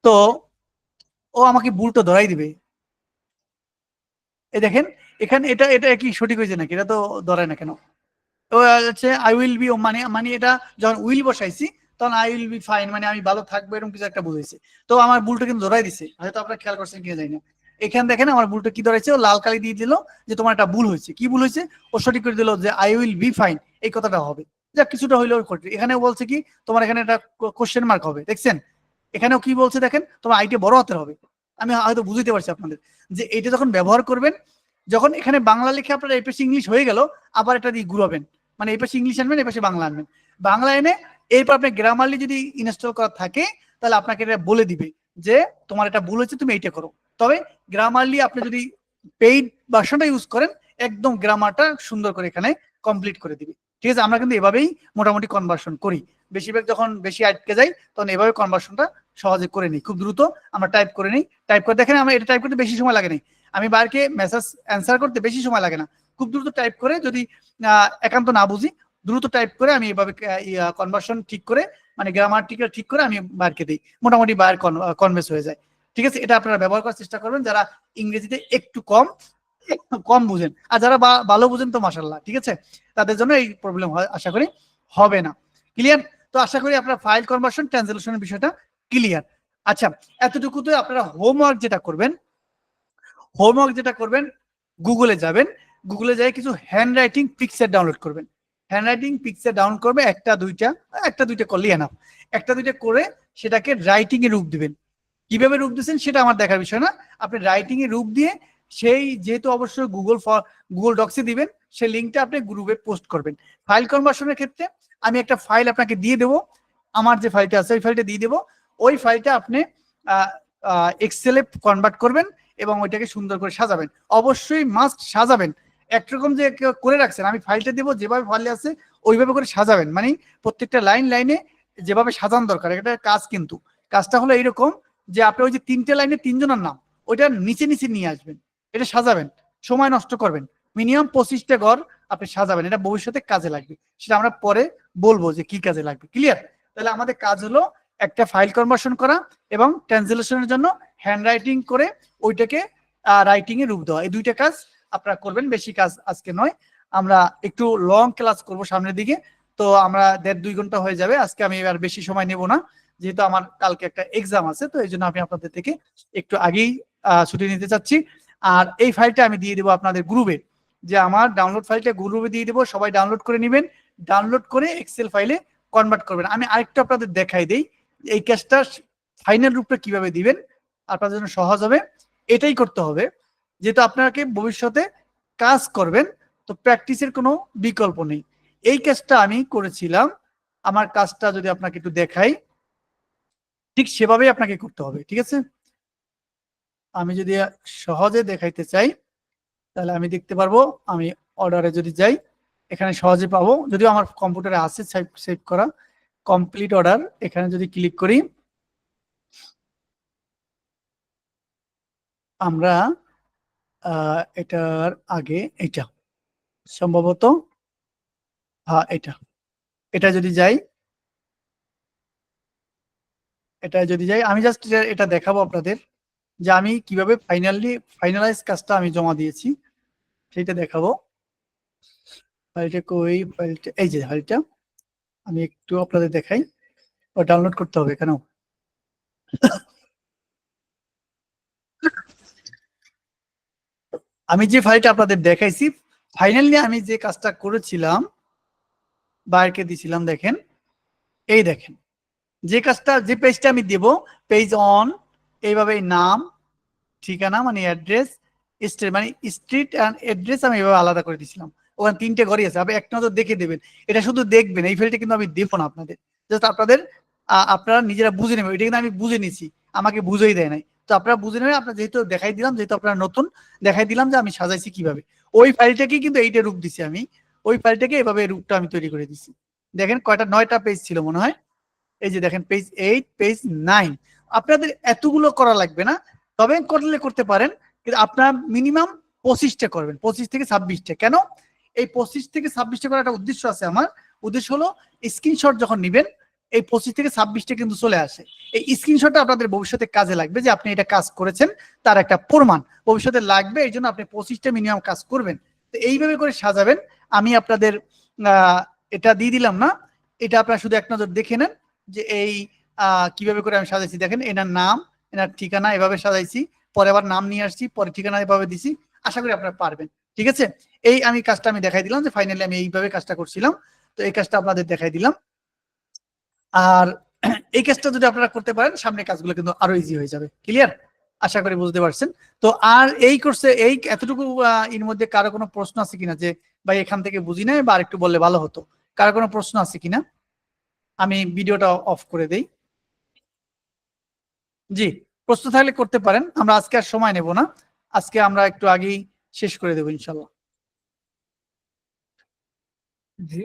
Speaker 1: তো ও আমাকে ভুলটা ধরাই দিবে। এই দেখেন এখানে এটা এটা কি সঠিক হয়েছে নাকি, এটা তো ধরায় না কেন। তো হচ্ছে আই উইল বি, মানে মানে এটা যখন উইল বসাইছি তখন আই উইল বি ফাইন মানে আমি ভালো থাকবো এরকম কিছু একটা বুঝাইছে। তো আমার ভুলটা কিন্তু ধরাই দিছে, হয়তো আপনারা খেয়াল করছেন কিনা জানি না। এখানে দেখেন আমার ভুলটা কি ধরাইছে, ও লাল কালি দিয়ে দিল যে তোমার একটা ভুল হয়েছে। কি ভুল হয়েছে? ও সঠিক করে দিল যে আই উইল বি ফাইন, এই কথাটা হবে। যা কিছুটা হইলেও কঠিন। এখানে বলছে কি তোমার এখানে একটা কোশ্চেন মার্ক হবে, দেখছেন? এখানেও কি বলছে দেখেন, তোমার আইটি বড় হাতের হবে। আমি হয়তো বুঝতে পারছি আপনাদের যে এটা যখন ব্যবহার করবেন, যখন এখানে বাংলা লিখে আপনার এই পাশে ইংলিশ হয়ে গেল, আবার এটা দিয়ে ঘুরাবেন, মানে এই পাশে ইংলিশ আনবেন, এই পাশে বাংলা আনবেন। বাংলা এনে এরপর আপনি গ্রামারলি যদি ইনস্টল করা থাকে তাহলে আপনাকে এটা বলে দিবে যে তোমার এটা ভুল হচ্ছে, তুমি এইটা করো। তবে গ্রামারলি আপনি যদি পেইড ভার্সনটা ইউজ করেন, একদম গ্রামারটা সুন্দর করে এখানে কমপ্লিট করে দিবে। ঠিক আছে, আমরা কিন্তু এভাবেই মোটামুটি কনভার্সন করি। বেশিরভাগ যখন বেশি আটকে যাই তখন এভাবে কনভার্সনটা সহজে করে নিই, খুব দ্রুত আমরা টাইপ করে নিই। টাইপ করে দেখেন আমরা এটা টাইপ করতে বেশি সময় লাগে না, আমি বাইরকে মেসেজ অ্যান্সার করতে বেশি সময় লাগে না, খুব দ্রুত টাইপ করে, যদি একান্ত না বুঝি দ্রুত টাইপ করে আমি এভাবে কনভার্সন ঠিক করে, মানে গ্রামাটিক্যাল ঠিক করে আমি বাইরকে দিই, মোটামুটি বাইর কনভেন্স হয়ে যায়। ঠিক আছে, এটা আপনারা ব্যবহার করার চেষ্টা করবেন যারা ইংরেজিতে একটু কম কম বুঝেন। আর যারা ভালো বুঝেন তো মাশাআল্লাহ, ঠিক আছে, তাদের জন্য এই প্রবলেম আশা করি হবে না। ক্লিয়ার? তো আশা করি আপনারা ফাইল কনভার্সন ট্রান্সলেশনের বিষয়টা ক্লিয়ার। আচ্ছা, এতটুকুতে আপনারা হোমওয়ার্ক যেটা করবেন, গুগলে যাবেন, গুগলে যাই কিছু হ্যান্ড রাইটিং পিকচার ডাউনলোড করবেন। হ্যান্ড রাইটিং পিকচার ডাউনলোড করবে একটা দুইটা করলেই এনাফ। একটা দুইটা করে সেটাকে রাইটিং এ রূপ দিবেন। কিভাবে রূপ দিচ্ছেন সেটা আমার দেখার বিষয় না, আপনি রাইটিং এ রূপ দিয়ে সেই, যেহেতু অবশ্যই গুগল ডক্সে দিবেন, সেই লিঙ্কটা আপনি গ্রুপে পোস্ট করবেন। ফাইল কনভার্সনের ক্ষেত্রে আমি একটা ফাইল আপনাকে দিয়ে দেবো, আমার যে ফাইলটা আছে ওই ফাইলটা দিয়ে দেবো। ওই ফাইলটা আপনি এক্সেলে কনভার্ট করবেন এবং ওইটাকে সুন্দর করে সাজাবেন। অবশ্যই মাস্ট সাজাবেন, একরকম যে করে রাখছেন, আমি ফাইলটা দেবো যেভাবে ফাইলে আছে ওইভাবে করে সাজাবেন, মানে প্রত্যেকটা লাইনে যেভাবে সাজানো দরকার। এটা কাজ, কিন্তু কাজটা হলো এইরকম যে আপনি ওই যে 3টে লাইনে 3জনের নাম ওইটা নিচে নিচে নিয়ে আসবেন, এটা সাজাবেন, সময় নষ্ট করবেন, মিনিমাম 25টা ঘর আপনি সাজাবেন, এটা ভবিষ্যতে কাজে লাগবে। সেটা আমরা পরে বলবো যে কি কাজে লাগবে। ক্লিয়ার? তাহলে আমাদের কাজ হলো একটা ফাইল কনভার্সন করা এবং ট্রান্সলেশনের জন্য হ্যান্ড রাইটিং করে ওইটাকে রাইটিং এ রূপ দেওয়া, এই দুইটা কাজ আপনারা করবেন। বেশি কাজ আজকে নয়, আমরা একটু লং ক্লাস করব সামনের দিকে, তো আমরা 1.5-2 ঘন্টা হয়ে যাবে আজকে। আমি আর বেশি সময় নেব না, যেহেতু আমার কালকে একটা এক্সাম আছে, তো এই জন্য আমি আপনাদের থেকে একটু আগেই ছুটি নিতে চাচ্ছি। আর এই ফাইলটা আমি দিয়ে দেবো আপনাদের গ্রুপে, যে আমার ডাউনলোড ফাইলটা গ্রুপে দিয়ে দেবো, সবাই ডাউনলোড করে নেবেন, ডাউনলোড করে এক্সেল ফাইলে কনভার্ট করবেন। আমি আরেকটু আপনাদের দেখাই দেই এই কাজটা ফাইনাল রূপটা কিভাবে দিবেন, আপনাদের জন্য সহজ হবে। এটাই করতে হবে, যেহেতু আপনাকে ভবিষ্যতে কাজ করবেন, তো প্র্যাকটিসের কোনো বিকল্প নেই। এই কাজটা আমি করেছিলাম, আমার কাজটা যদি আপনাকে একটু দেখাই, ঠিক সেভাবেই আপনাকে করতে হবে। ঠিক আছে, আমি যদি সহজে দেখাইতে চাই তাহলে আমি দেখতে পারবো, আমি অর্ডারে যদি যাই এখানে সহজে পাবো, যদিও আমার কম্পিউটারে আছে সেভ করা কমপ্লিট অর্ডার। এখানে যদি ক্লিক করি, আমরা এটার আগে এটা সম্ভবত, হ্যাঁ এটা যদি যাই, আমি জাস্ট এটা দেখাবো আপনাদের যে আমি কিভাবে ফাইনালাইজ কাজটা আমি জমা দিয়েছি, সেটা দেখাবো। ফাইলটা কই, ফাইলটা এই যে ফাইলটা, আমি একটু আপনাদের দেখাই। ও ডাউনলোড করতে হবে কেন, আমি যে ফাইলটা আপনাদের দেখাইছি, ফাইনালি আমি যে কাজটা করেছিলাম বাইরকে দিছিলাম, দেখেন এই দেখেন যে কাজটা, যে পেজটা আমি দেব, পেজ অন, এইভাবে নাম, ঠিকানা মানে অ্যাড্রেস, স্ট্রিট মানে স্ট্রিট অ্যান্ড অ্যাড্রেস আমি এভাবে আলাদা করে দিয়েছিলাম। ওখানে 3টে ঘরই আছে, আপনি এক নজর দেখে দেবেন। এটা শুধু দেখবেন, এই ফাইলটা কিন্তু আমি দেবো না আপনাদের, জাস্ট আপনারা নিজেরা বুঝে নেবেন। এটা কিন্তু আমি বুঝে নিছি, আমাকে বুঝেই দেয় নাই, তো আপনারা বুঝে নেবেন। আপনার যেহেতু দেখাই দিলাম, যেহেতু আপনারা নতুন, দেখাই দিলাম যে আমি সাজাইছি কিভাবে। ওই ফাইলটাকে কিন্তু এইটা রূপ দিছি আমি, ওই ফাইলটাকে এভাবে রূপটা আমি তৈরি করে দিছি। দেখেন কয়টা, 9টা পেজ ছিল মনে হয়। এই যে দেখেন পেজ 8, পেজ 9। আপনাদের এতগুলো করা লাগবে না, তবে করতে পারেন, কিন্তু আপনার মিনিমাম 25টা করবেন, 25 থেকে 26টা। কেন এই 25 থেকে 26টা করার একটা উদ্দেশ্য আছে আমার। উদ্দেশ্য হলো স্ক্রিনশট যখন নেবেন, এই 25 থেকে 26টা কিন্তু চলে আসে। এই স্ক্রিনশটটা আপনাদের ভবিষ্যতে কাজে লাগবে, যে আপনি এটা কাজ করেছেন তার একটা প্রমাণ ভবিষ্যতে লাগবে, এই জন্য আপনি 25টা মিনিমাম কাজ করবেন। তো এইভাবে করে সাজাবেন। আমি আপনাদের এটা দিয়ে দিলাম না, এটা আপনারা শুধু এক নজর দেখে নেন, যে এই কিভাবে করে আমি সাজাইছি, দেখেন এনার নাম, এনার ঠিকানা এভাবে সাজাইছি, পরে আবার নাম নিয়ে আসছি, পরে ঠিকানা এভাবে দিছি। আশা করি আপনারা পারবেন। ঠিক আছে, এই আমি কাজটা আমি দেখাই দিলাম যে ফাইনালি আমি এইভাবে কাজটা করছিলাম। তো এই কাজটা আপনাদের দেখাই দিলাম। আর এই কাজটা যদি আপনারা করতে পারেন সামনে কাজগুলো কিন্তু আরো ইজি হয়ে যাবে। ক্লিয়ার? আশা করি বুঝতে পারছেন। তো আর এই কোর্সে এই এতটুকু এর মধ্যে কারো কোনো প্রশ্ন আছে কিনা যে ভাই এখান থেকে বুঝি নাই বা আরেকটু বললে ভালো হতো, কারো কোনো প্রশ্ন আছে কিনা? আমি ভিডিওটা অফ করে দেই। জি, প্রশ্ন থাকলে করতে পারেন, আমরা আজকে আর সময় নেব না, আজকে আমরা একটু আগেই শেষ করে দেবো ইনশাল্লাহ।
Speaker 2: জি